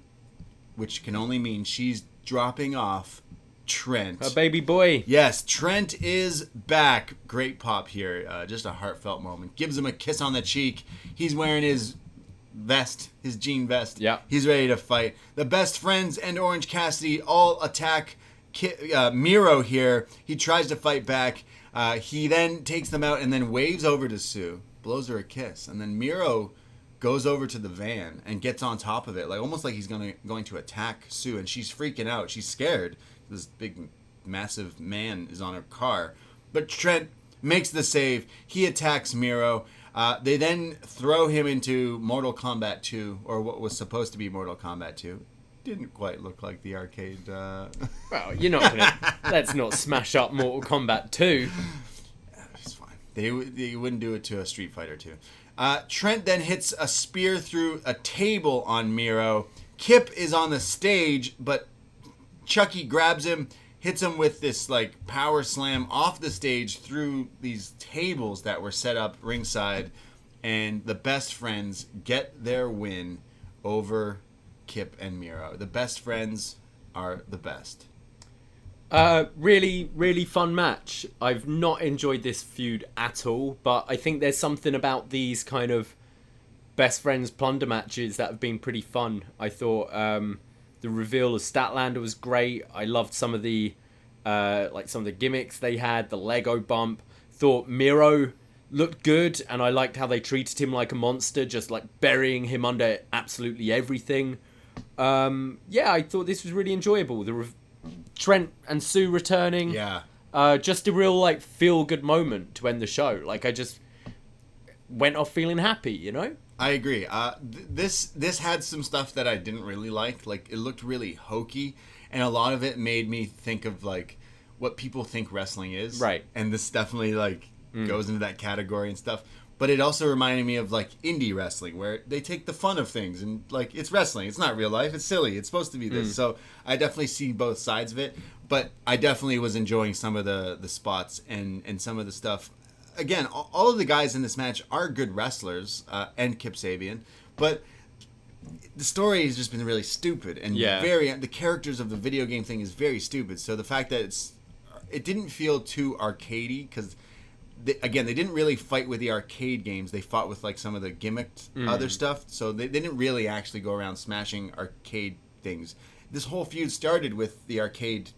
which can only mean she's dropping off Trent. Her baby boy. Yes, Trent is back. Great pop here. Just a heartfelt moment. Gives him a kiss on the cheek. He's wearing his vest, his jean vest. Yeah. He's ready to fight. The best friends and Orange Cassidy all attack Miro here. He tries to fight back. He then takes them out and then waves over to Sue. blows her a kiss, and then Miro goes over to the van and gets on top of it, like almost like he's going to attack Sue, and she's freaking out. She's scared. This big, massive man is on her car, but Trent makes the save. He attacks Miro. They then throw him into Mortal Kombat 2, or what was supposed to be Mortal Kombat 2. Didn't quite look like the arcade. Well, you're not gonna. Let's not smash up Mortal Kombat 2. It's fine. They wouldn't do it to a Street Fighter 2. Trent then hits a spear through a table on Miro. Kip is on the stage, but Chucky grabs him, hits him with this like power slam off the stage through these tables that were set up ringside, and the best friends get their win over Kip and Miro. The best friends are the best. Really, really fun match. I've not enjoyed this feud at all, but I think there's something about these kind of best friends plunder matches that have been pretty fun. I thought the reveal of Statlander was great. I loved some of the gimmicks they had, the Lego bump. Thought Miro looked good, and I liked how they treated him like a monster, just like burying him under absolutely everything. I thought this was really enjoyable. Trent and Sue returning. Yeah. Just a real like feel good moment to end the show. Like I just went off feeling happy, you know? I agree. This had some stuff that I didn't really like. Like it looked really hokey, and a lot of it made me think of like what people think wrestling is. Right. And this definitely like goes into that category and stuff. But it also reminded me of like indie wrestling, where they take the fun of things and like it's wrestling. It's not real life. It's silly. It's supposed to be this. So I definitely see both sides of it. But I definitely was enjoying some of the spots and some of the stuff. Again, all of the guys in this match are good wrestlers, and Kip Sabian, but the story has just been really stupid and the characters of the video game thing is very stupid. So the fact that it didn't feel too arcadey, because they didn't really fight with the arcade games. They fought with like some of the gimmicked other stuff. So they didn't really actually go around smashing arcade things. This whole feud started with the arcade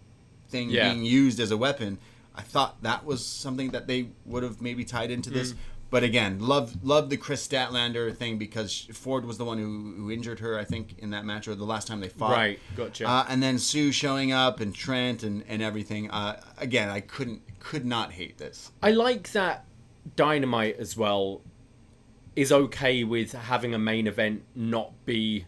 thing being used as a weapon. I thought that was something that they would have maybe tied into this. But again, love the Chris Statlander thing, because Ford was the one who injured her, I think, in that match, or the last time they fought. Right, gotcha. And then Sue showing up and Trent and everything. Again, I could not hate this. I like that Dynamite as well is okay with having a main event not be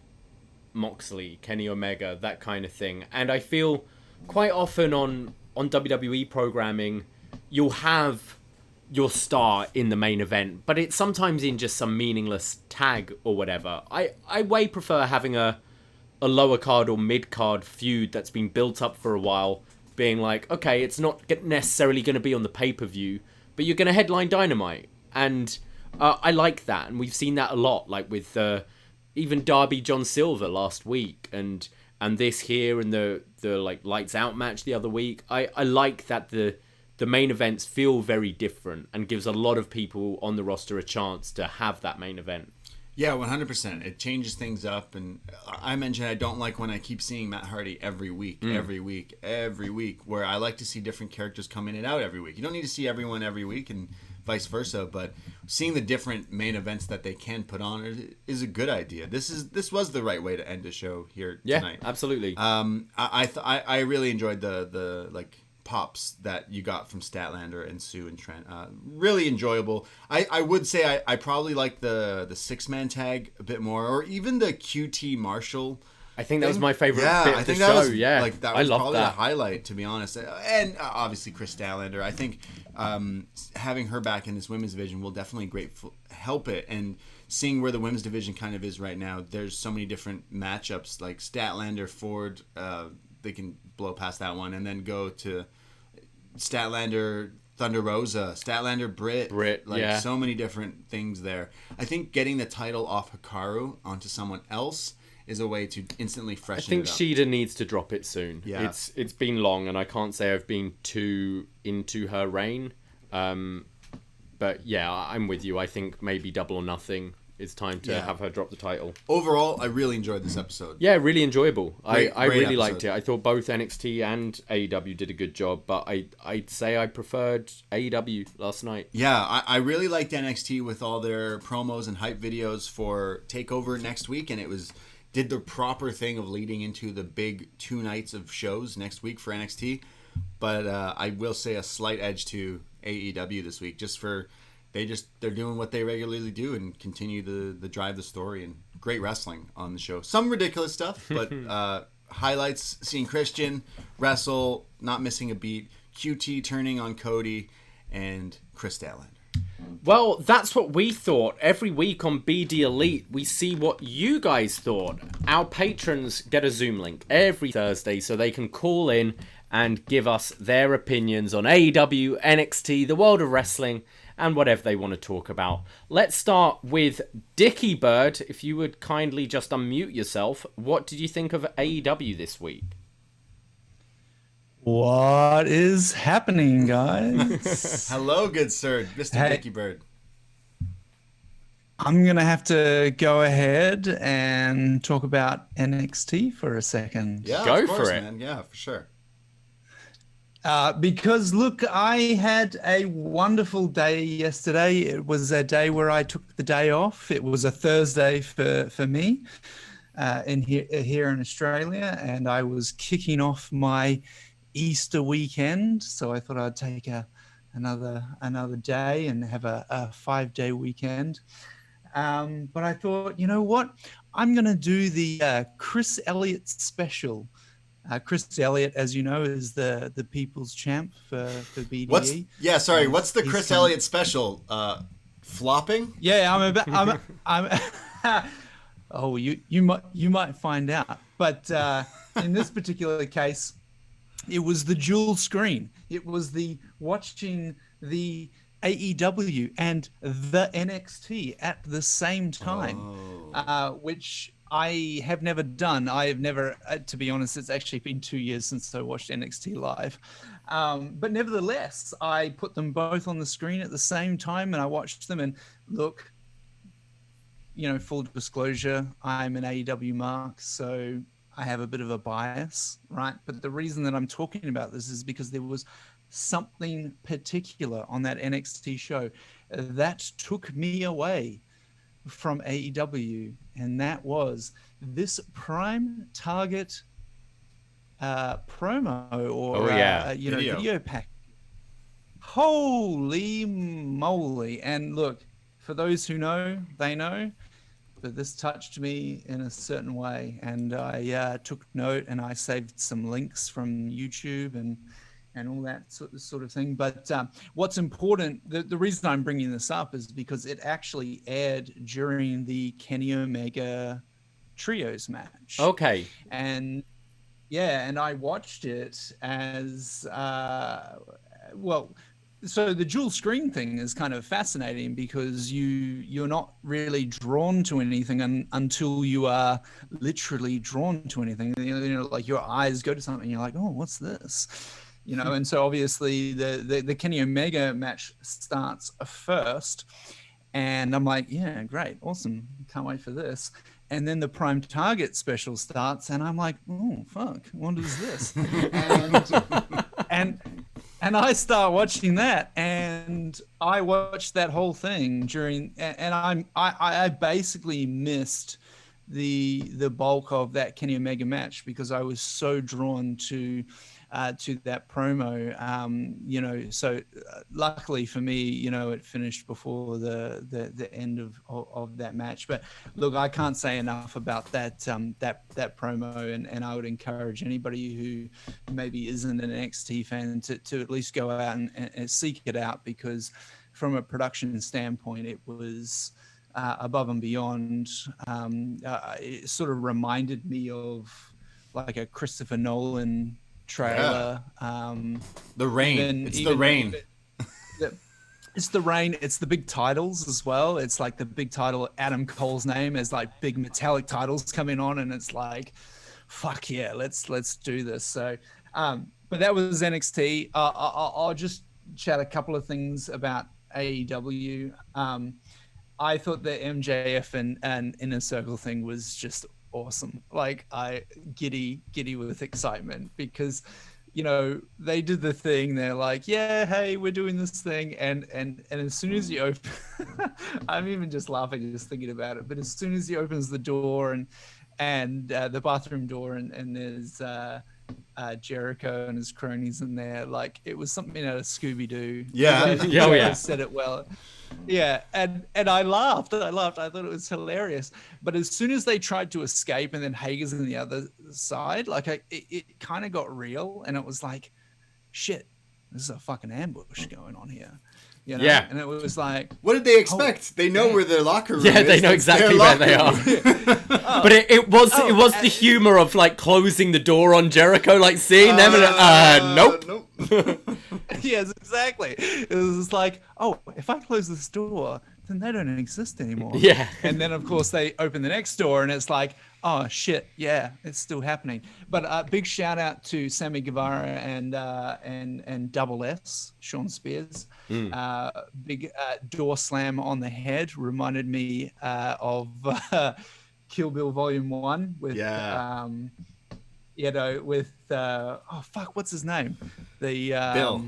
Moxley, Kenny Omega, that kind of thing. And I feel quite often on WWE programming, you'll have your star in the main event, but it's sometimes in just some meaningless tag or whatever. I way prefer having a lower card or mid card feud that's been built up for a while, being like, okay, it's not necessarily going to be on the pay-per-view, but you're going to headline Dynamite. And I like that, and we've seen that a lot, like with even Darby John Silver last week, and this here, and the like Lights Out match the other week. I like that the main events feel very different and gives a lot of people on the roster a chance to have that main event. Yeah, 100%. It changes things up, and I mentioned I don't like when I keep seeing Matt Hardy every week, where I like to see different characters come in and out every week. You don't need to see everyone every week, and vice versa, but seeing the different main events that they can put on is a good idea. This was the right way to end the show here tonight. Yeah, absolutely. I really enjoyed the like pops that you got from Statlander and Sue and Trent. Really enjoyable. I would say I probably like the 6-man tag a bit more, or even the QT Marshall. I think that was my favorite bit of the show. That was probably the that. highlight, to be honest. And obviously Chris Statlander. I think having her back in this women's division will definitely help it. And seeing where the women's division kind of is right now, there's so many different matchups, like Statlander, Ford. They can blow past that one and then go to Statlander, Thunder Rosa, Statlander, Britt, so many different things there. I think getting the title off Hikaru onto someone else is a way to instantly freshen it up. I think Shida needs to drop it soon. Yeah. It's been long, and I can't say I've been too into her reign. But yeah, I'm with you. I think maybe Double or Nothing it's time to have her drop the title. Overall, I really enjoyed this episode. Yeah, really enjoyable. I really episode. liked it. I thought both NXT and AEW did a good job, but I'd say I preferred AEW last night. Yeah, I really liked NXT with all their promos and hype videos for TakeOver next week, and did the proper thing of leading into the big 2 nights of shows next week for NXT. But I will say a slight edge to AEW this week, they're doing what they regularly do and continue the drive the story, and great wrestling on the show. Some ridiculous stuff, but highlights: seeing Christian wrestle, not missing a beat, QT turning on Cody, and Chris Statlander. Well, that's what we thought. Every week on BDElite, we see what you guys thought. Our patrons get a Zoom link every Thursday so they can call in and give us their opinions on AEW, NXT, the world of wrestling, and whatever they want to talk about. Let's start with Dickie Bird. If you would kindly just unmute yourself, what did you think of AEW this week? What is happening, guys? Hello, good sir, Mr. Dickie Bird. I'm going to have to go ahead and talk about NXT for a second. Yeah, go of course, for it. Man. Yeah, for sure. Because, look, I had a wonderful day yesterday. It was a day where I took the day off. It was a Thursday for me here in Australia, and I was kicking off my Easter weekend. So I thought I'd take another day and have a 5-day weekend. But I thought, you know what? I'm going to do the Chris Elliott special. Chris Elliott, as you know, is the people's champ for BDE. What's the Chris Elliott special? Flopping? Yeah, oh, you might find out. But in this particular case, it was the dual screen. It was the watching the AEW and the NXT at the same time, which I have never done. I have never, to be honest, it's actually been 2 years since I watched NXT live. But nevertheless, I put them both on the screen at the same time and I watched them. And look, full disclosure, I'm an AEW mark, so I have a bit of a bias, right? But the reason that I'm talking about this is because there was something particular on that NXT show that took me away from AEW, and that was this Prime Target promo or video pack. Holy moly. And look, for those who know, they know, but this touched me in a certain way, and I took note and I saved some links from YouTube and all that sort of thing. But what's important, the reason I'm bringing this up is because it actually aired during the Kenny Omega Trios match. Okay. And I watched it as, so the dual screen thing is kind of fascinating because you're not really drawn to anything until you are literally drawn to anything. Like your eyes go to something and you're like, oh, what's this? And so obviously the Kenny Omega match starts first, and I'm like, yeah, great, awesome, can't wait for this. And then the Prime Target special starts, and I'm like, oh fuck, what is this? and I start watching that, and I watched that whole thing and I basically missed the bulk of that Kenny Omega match because I was so drawn to that promo, so luckily for me, it finished before the end of that match. But look, I can't say enough about that promo, and I would encourage anybody who maybe isn't an NXT fan to at least go out and seek it out, because from a production standpoint, it was above and beyond. It sort of reminded me of like a Christopher Nolan trailer. The Rain. It's The Rain. It's The Rain. It's the big titles as well. It's like the big title, Adam Cole's name, as like big metallic titles coming on, and it's like, fuck yeah, let's do this. So, but that was NXT. I'll just chat a couple of things about AEW. I thought the MJF and Inner Circle thing was just awesome. Like I giddy with excitement because, you know, they did the thing. They're like, yeah, hey, we're doing this thing, and as soon as you open, I'm even just laughing just thinking about it. But as soon as he opens the door and the bathroom door, and there's Jericho and his cronies in there, like it was something out of Scooby Doo. Yeah. Yeah, said it well. Yeah, and I laughed. I thought it was hilarious. But as soon as they tried to escape, and then Hager's on the other side, like it kind of got real, and it was like, shit, this is a fucking ambush going on here. You know? Yeah. And it was like, What did they expect? They know where their locker room is. Yeah, they know That's their exactly where they locker are. room. But it was the humor of like closing the door on Jericho, like seeing them and nope. yes, exactly. It was just like, oh, if I close this door, then they don't exist anymore. Yeah. And then of course they open the next door, and it's like, oh shit, yeah, it's still happening. But big shout out to Sammy Guevara and Double S, Sean Spears. Big door slam on the head reminded me of Kill Bill Volume 1 with you know, with oh fuck, what's his name? The Bill.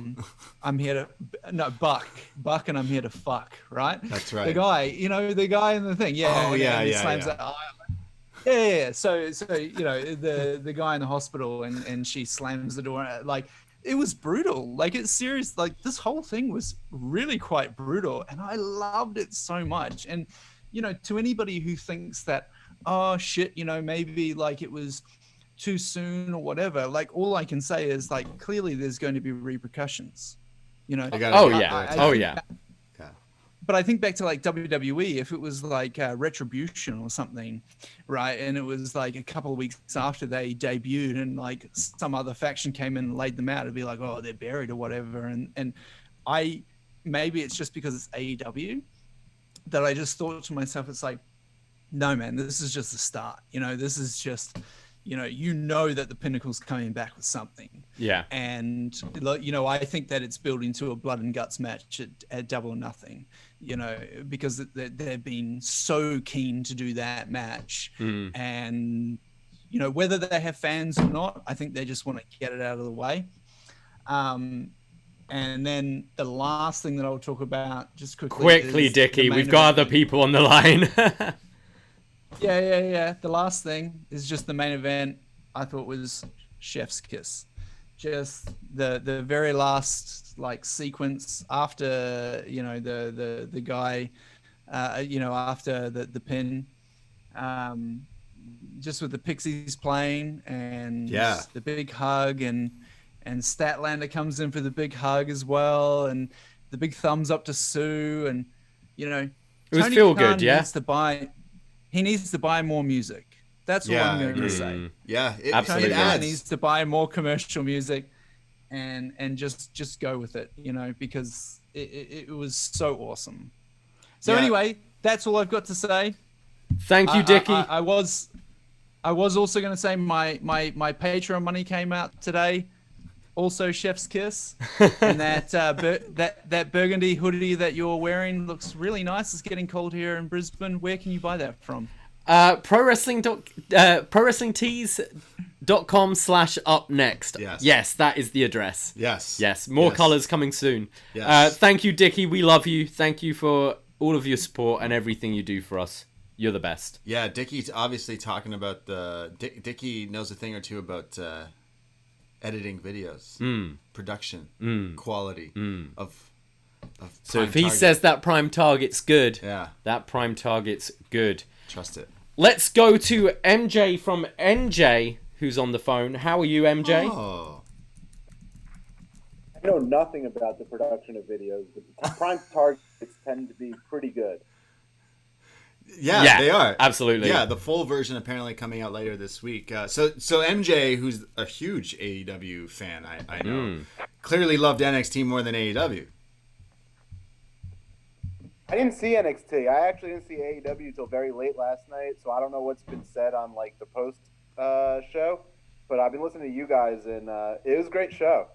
I'm here to Buck, and I'm here to fuck, right? That's right. The guy, you know, the guy in the thing, yeah. Oh, and yeah, he yeah, slams yeah. that, yeah. So you know, the guy in the hospital, and she slams the door, like it was brutal. Like it's serious. Like this whole thing was really quite brutal, and I loved it so much. And you know, to anybody who thinks that, oh shit, you know, maybe like it was too soon or whatever, like all I can say is like clearly there's going to be repercussions, you know. But I think back to like WWE, if it was like Retribution or something, right, and it was like a couple of weeks after they debuted and like some other faction came in and laid them out, it'd be like, oh, they're buried or whatever. And I, maybe it's just because it's AEW that I just thought to myself, it's like, no man, this is just the start, you know. This is just, you know that the Pinnacle's coming back with something. Yeah. And, you know, I think that it's building to a blood and guts match at Double or Nothing, you know, because they've been so keen to do that match. And, you know, whether they have fans or not, I think they just want to get it out of the way. And then the last thing that I'll talk about just quickly, Dickie, we've got other people on the line. Yeah. The last thing is just the main event. I thought was Chef's Kiss. Just the very last like sequence after, you know, the guy, you know, after the pin, just with the Pixies playing and the big hug, and Statlander comes in for the big hug as well, and the big thumbs up to Sue, and you know, it was feel good. He needs to buy more music. That's what I'm going to say. Yeah, absolutely. Tony Khan needs to buy more commercial music, and just go with it, you know, because it was so awesome. So anyway, that's all I've got to say. Thank you, Dickie. I was also going to say my Patreon money came out today. Also, Chef's Kiss, and that burgundy hoodie that you're wearing looks really nice. It's getting cold here in Brisbane. Where can you buy that from? ProWrestlingTees.com/upnext. Yes, that is the address. Yes. More colors coming soon. Thank you, Dickie. We love you. Thank you for all of your support and everything you do for us. You're the best. Yeah, Dickie's obviously talking about Dickie knows a thing or two about editing videos, production, quality of so if he says that Prime Target's good, that Prime Target's good. Trust it. Let's go to MJ from NJ, who's on the phone. How are you, MJ? Oh. I know nothing about the production of videos, but the Prime Targets tend to be pretty good. Yeah, they are. Absolutely. Yeah, the full version apparently coming out later this week. So MJ, who's a huge AEW fan, I know, clearly loved NXT more than AEW. I didn't see NXT. I actually didn't see AEW until very late last night, so I don't know what's been said on like the post show. But I've been listening to you guys, and it was a great show.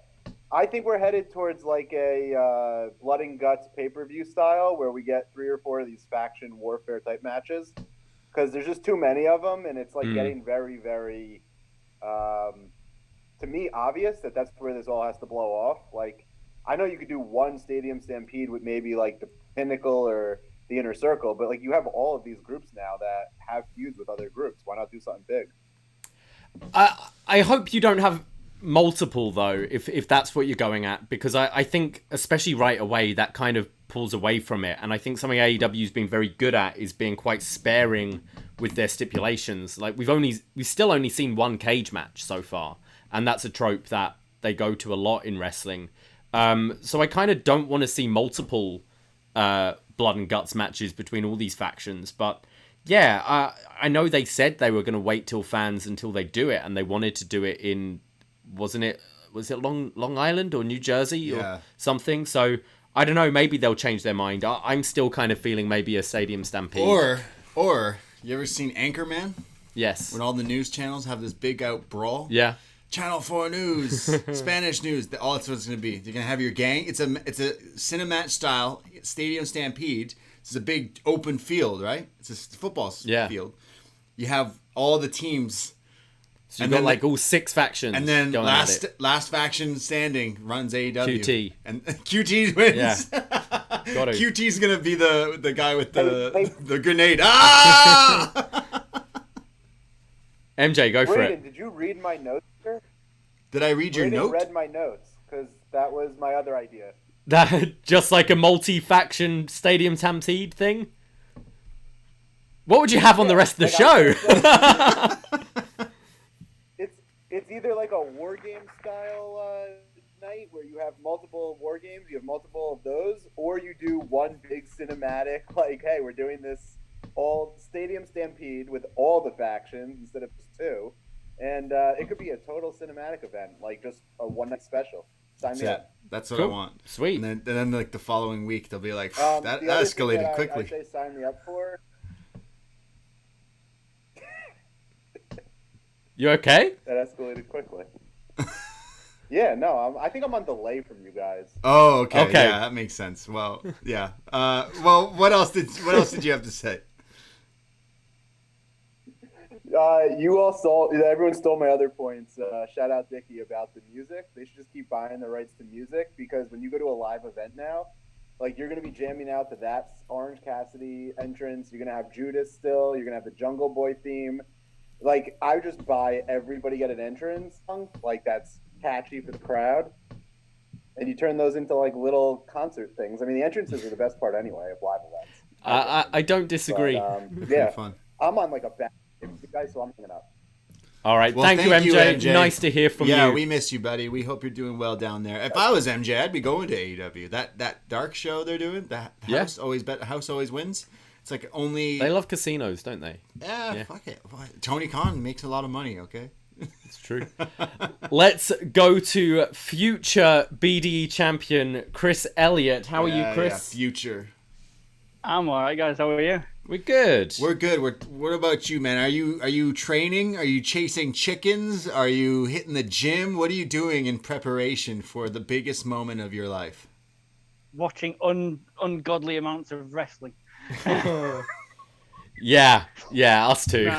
I think we're headed towards like a blood and guts pay-per-view style where we get 3 or 4 of these faction warfare type matches because there's just too many of them, and it's like getting very, very, to me, obvious that that's where this all has to blow off. Like, I know you could do one Stadium Stampede with maybe like the Pinnacle or the Inner Circle, but like you have all of these groups now that have feuds with other groups. Why not do something big? I hope you don't have multiple though, if that's what you're going at, because I think especially right away that kind of pulls away from it, and I think something AEW's been very good at is being quite sparing with their stipulations. Like we've still only seen one cage match so far, and that's a trope that they go to a lot in wrestling. So I kind of don't want to see multiple blood and guts matches between all these factions, but yeah, I know they said they were going to wait till fans until they do it, and they wanted to do it in, was it Long Island or New Jersey or something? So I don't know, maybe they'll change their mind. I'm still kind of feeling maybe a Stadium Stampede. Or you ever seen Anchorman? Yes. When all the news channels have this big out brawl? Yeah. Channel 4 News, Spanish News, all that's what it's going to be. You're going to have your gang. It's a cinemat style Stadium Stampede. It's a big open field, right? It's a football field. You have all the teams. So you've got like all 6 factions. And then last faction standing runs AEW. QT. And QT wins. Yeah. Got it. QT's going to be the guy with the grenade. Ah! MJ, go for Brayden, it. did you read my notes, sir? Did I read your note? Read my notes, because that was my other idea. That just like a multi-faction Stadium Stampede thing? What would you have on the rest of the show? It's either like a war game style night where you have multiple war games, you have multiple of those, or you do one big cinematic, like, hey, we're doing this all Stadium Stampede with all the factions instead of just 2. And it could be a total cinematic event, like just a one-night special. Sign me up. That's what I want. Sweet. And then like the following week, they'll be like, that escalated quickly. I say sign me up for. You okay? That escalated quickly. Yeah, no, I think I'm on delay from you guys. Oh, okay. Yeah, that makes sense. Well, yeah. Well, what else did you have to say? Everyone stole my other points. Shout out Dickie about the music. They should just keep buying the rights to music, because when you go to a live event now, like you're going to be jamming out to that Orange Cassidy entrance. You're going to have Judas still. You're going to have the Jungle Boy theme. Like, I would just buy Everybody Get an Entrance song. Like, that's catchy for the crowd. And you turn those into like little concert things. I mean, the entrances are the best part anyway of live events. I don't disagree. But, yeah, fun. I'm on like a bad guys, so I'm hanging up. All right, Well, thank you, MJ. Nice to hear from you. Yeah, we miss you, buddy. We hope you're doing well down there. If I was MJ, I'd be going to AEW. That dark show they're doing, house always wins. It's like only They love casinos, don't they? Yeah, fuck it. Tony Khan makes a lot of money. Okay, it's true. Let's go to future BDE champion Chris Elliott. How are you, Chris? Yeah, future. I'm alright, guys. How are you? We're good. We're good. What about you, man? Are you training? Are you chasing chickens? Are you hitting the gym? What are you doing in preparation for the biggest moment of your life? Watching ungodly amounts of wrestling. Yeah, us too.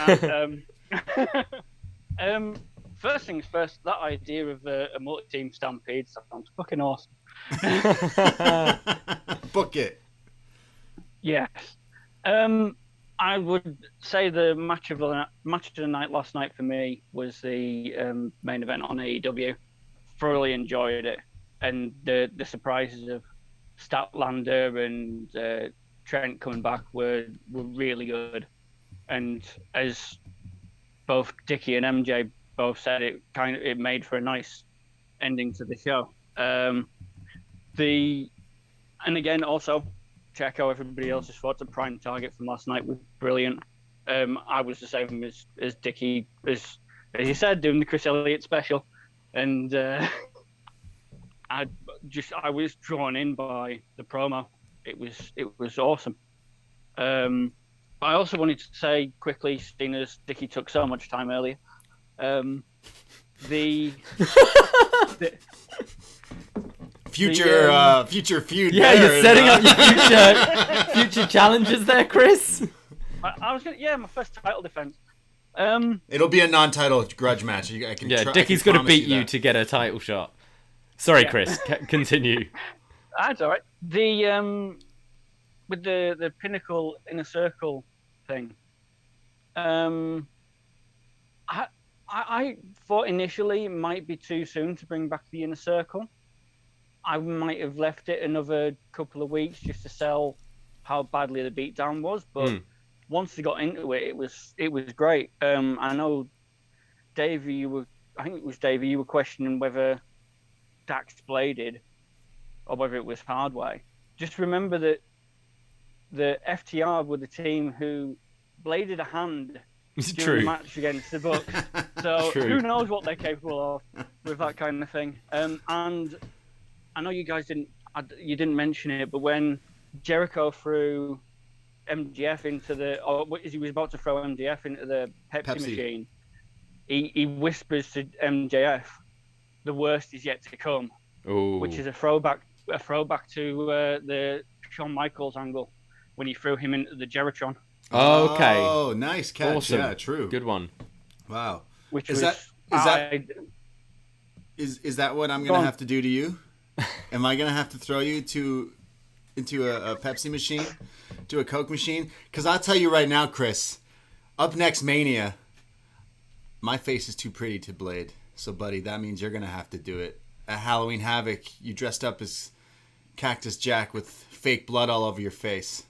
First things first, that idea of a multi-team stampede sounds fucking awesome. Book it. Yes. I would say the match of the night last night for me was the main event on AEW. Thoroughly enjoyed it, and the surprises of Statlander and Trent coming back were really good. And as both Dickie and MJ both said, it made for a nice ending to the show. And again, also check out everybody else's thoughts. A prime target from last night was brilliant. I was the same as Dickie, as he said, doing the Chris Elliott special, and I was drawn in by the promo. It was awesome. I also wanted to say quickly, seeing as Dickie took so much time earlier, The Future feud. Yeah, there, you're setting up your future challenges there, Chris. I was gonna, my first title defense. It'll be a non-title grudge match. Dickie's got to beat you to get a title shot. Sorry, Chris. Continue. That's all right. The with the Pinnacle Inner Circle thing. I thought initially it might be too soon to bring back the Inner Circle. I might have left it another couple of weeks just to sell how badly the beatdown was, but once they got into it, it was great. I know, Davey, you were questioning whether Dax bladed or whether it was Hardway. Just remember that the FTR were the team who bladed a hand during the match against the Bucks. So who knows what they're capable of with that kind of thing. And I know you guys didn't mention it, but when Jericho threw MJF as he was about to throw MJF into the Pepsi machine, he whispers to MJF, "The worst is yet to come," which is a throwback to the Shawn Michaels angle when he threw him into the Jeritron. Oh, okay. Oh, nice catch. Awesome. Yeah, true. Good one. Wow. Which Is that what I'm gonna have to do to you? Am I gonna have to throw you into a Pepsi machine, to a Coke machine? Because I'll tell you right now, Chris, up next Mania, my face is too pretty to blade. So, buddy, that means you're gonna have to do it. At Halloween Havoc, you dressed up as Cactus Jack with fake blood all over your face.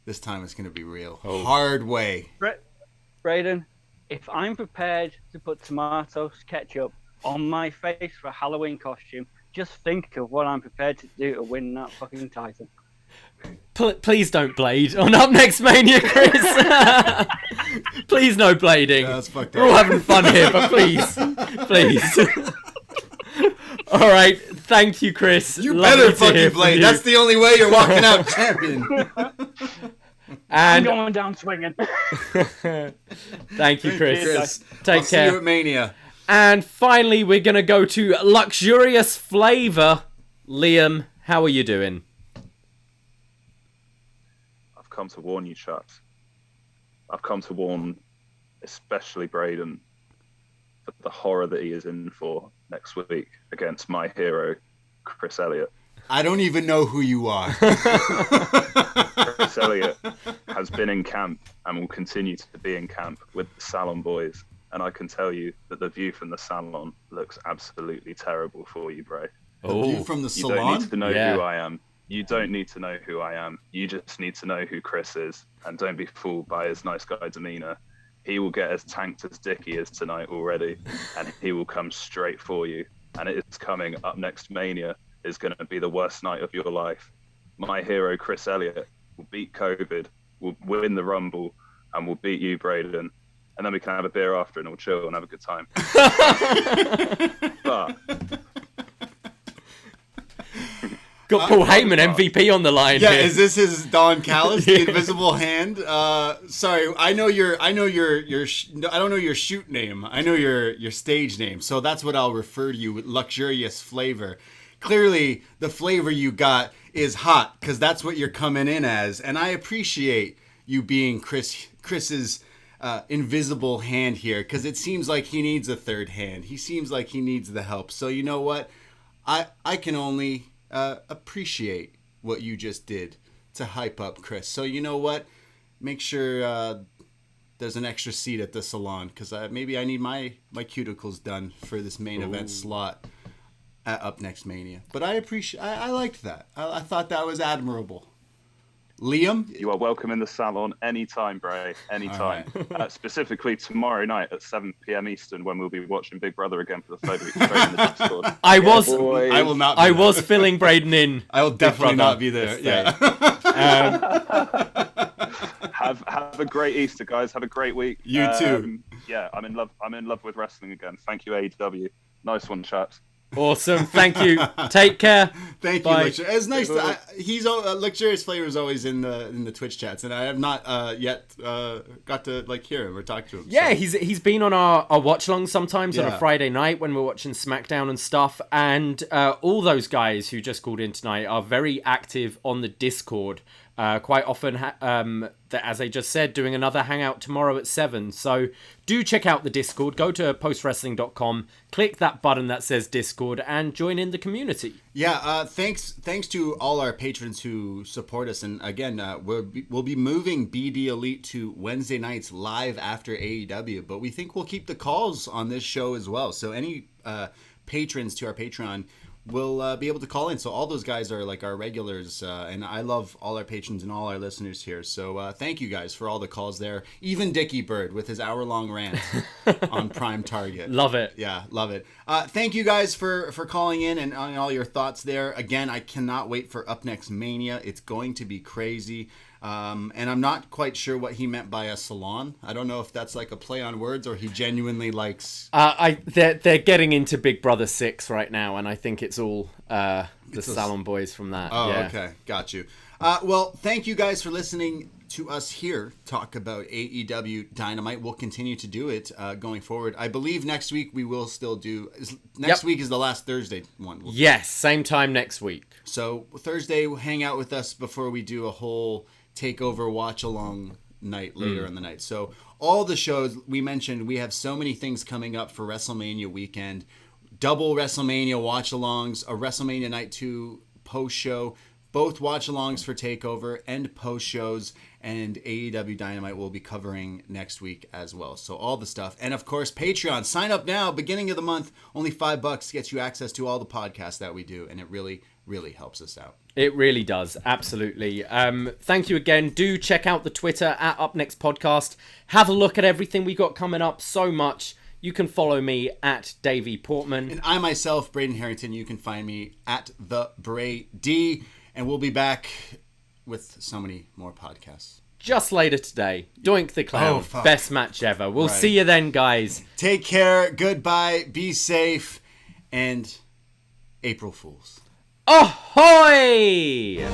This time it's gonna be real. Oh. Hard way. Braden, if I'm prepared to put tomato ketchup on my face for a Halloween costume, just think of what I'm prepared to do to win that fucking title. Please don't blade on Up Next Mania, Chris. Please no blading. Yeah, that's fucked We're all up. having fun here, but please. All right, thank you, Chris. You Lovely better to hear fucking from blade. you. That's the only way you're walking out champion. I'm And going down swinging. thank you, Chris. Chris. Take I'll see you care. at Mania. And finally, we're gonna go to Luxurious Flavor. Liam, how are you doing? I've come to warn you, chaps. I've come to warn, especially Braden, for the horror that he is in for next week against my hero, Chris Elliott. I don't even know who you are. Chris Elliott has been in camp and will continue to be in camp with the Salon boys. And I can tell you that the view from the Salon looks absolutely terrible for you, Bray. You from the You don't salon? need to know Yeah. who I am. You don't need to know who I am. You just need to know who Chris is. And don't be fooled by his nice guy demeanor. He will get as tanked as Dickie is tonight already. And he will come straight for you. And it is coming up next Mania. Is going to be the worst night of your life. My hero, Chris Elliott, will beat COVID, will win the Rumble, and will beat you, Braden. And then we can have a beer after and we'll chill and have a good time. But Got Paul Heyman MVP on the line Yeah, here. is this his Don Callis, the invisible hand? Sorry, I don't know your shoot name. I know your stage name. So that's what I'll refer to you with Luxurious Flavor. Clearly, the flavor you got is hot because that's what you're coming in as, and I appreciate you being Chris's invisible hand here because it seems like he needs a third hand. He seems like he needs the help. So you know what? I can only appreciate what you just did to hype up Chris. So you know what? Make sure there's an extra seat at the salon because maybe I need my cuticles done for this main event slot. Up next Mania, but I liked that. I thought that was admirable. Liam, you are welcome in the Salon anytime, Bray, anytime. Specifically tomorrow night at 7 p.m. Eastern when we'll be watching Big Brother again for the third week straight in the Discord. I was will not. Be I there. was filling Braden in. I will definitely Brother not be there. this Yeah. Have a great Easter, guys. Have a great week. You too. Yeah, I'm in love with wrestling again. Thank you, AEW. Nice one, chaps. Awesome. Thank you. Take care. Thank you, Bye. Luxurious. It's nice. He's Luxurious Flavor is always in the Twitch chats, and I have not yet got to hear him or talk to him. Yeah, so. he's been on our watch along sometimes on Yeah. a Friday night when we're watching SmackDown and stuff. And all those guys who just called in tonight are very active on the Discord. Quite often, as I just said, doing another hangout tomorrow at 7. So do check out the Discord. Go to postwrestling.com, click that button that says Discord, and join in the community. Yeah, thanks to all our patrons who support us. And again, we'll be moving BDElite to Wednesday nights live after AEW, but we think we'll keep the calls on this show as well. So any patrons to our Patreon will be able to call in. So all those guys are our regulars, and I love all our patrons and all our listeners here. So thank you guys for all the calls there. Even Dickie Bird with his hour-long rant on Prime Target. Love it. Yeah, love it. Thank you guys for calling in and on all your thoughts there. Again, I cannot wait for Up Next Mania. It's going to be crazy. And I'm not quite sure what he meant by a salon. I don't know if that's a play on words or he genuinely likes... They're getting into Big Brother 6 right now, and I think it's all the Salon boys from that. Oh, yeah. Okay. Got you. Well, thank you guys for listening to us here talk about AEW Dynamite. We'll continue to do it going forward. I believe next week we will still do... Next week is the last Thursday one. Yes, same time next week. So Thursday, hang out with us before we do a whole takeover watch along night later in the night. So all the shows we mentioned, we have so many things coming up for WrestleMania weekend. Double WrestleMania watch alongs, a WrestleMania Night 2 post show, both watch alongs for takeover and post shows, and AEW Dynamite will be covering next week as well. So all the stuff. And of course, Patreon. Sign up now, beginning of the month, only $5 gets you access to all the podcasts that we do, and it really, really helps us out. It really does. Absolutely. Thank you again. Do check out the Twitter at Up Next Podcast. Have a look at everything we got coming up. So much. You can follow me at Davey Portman. And I myself, Braden Harrington, you can find me at the Brady. And we'll be back with so many more podcasts. Just later today. Doink the Clown. fuck. Best match ever. We'll Right. see you then, guys. Take care. Goodbye. Be safe. And April Fools. Ahoy!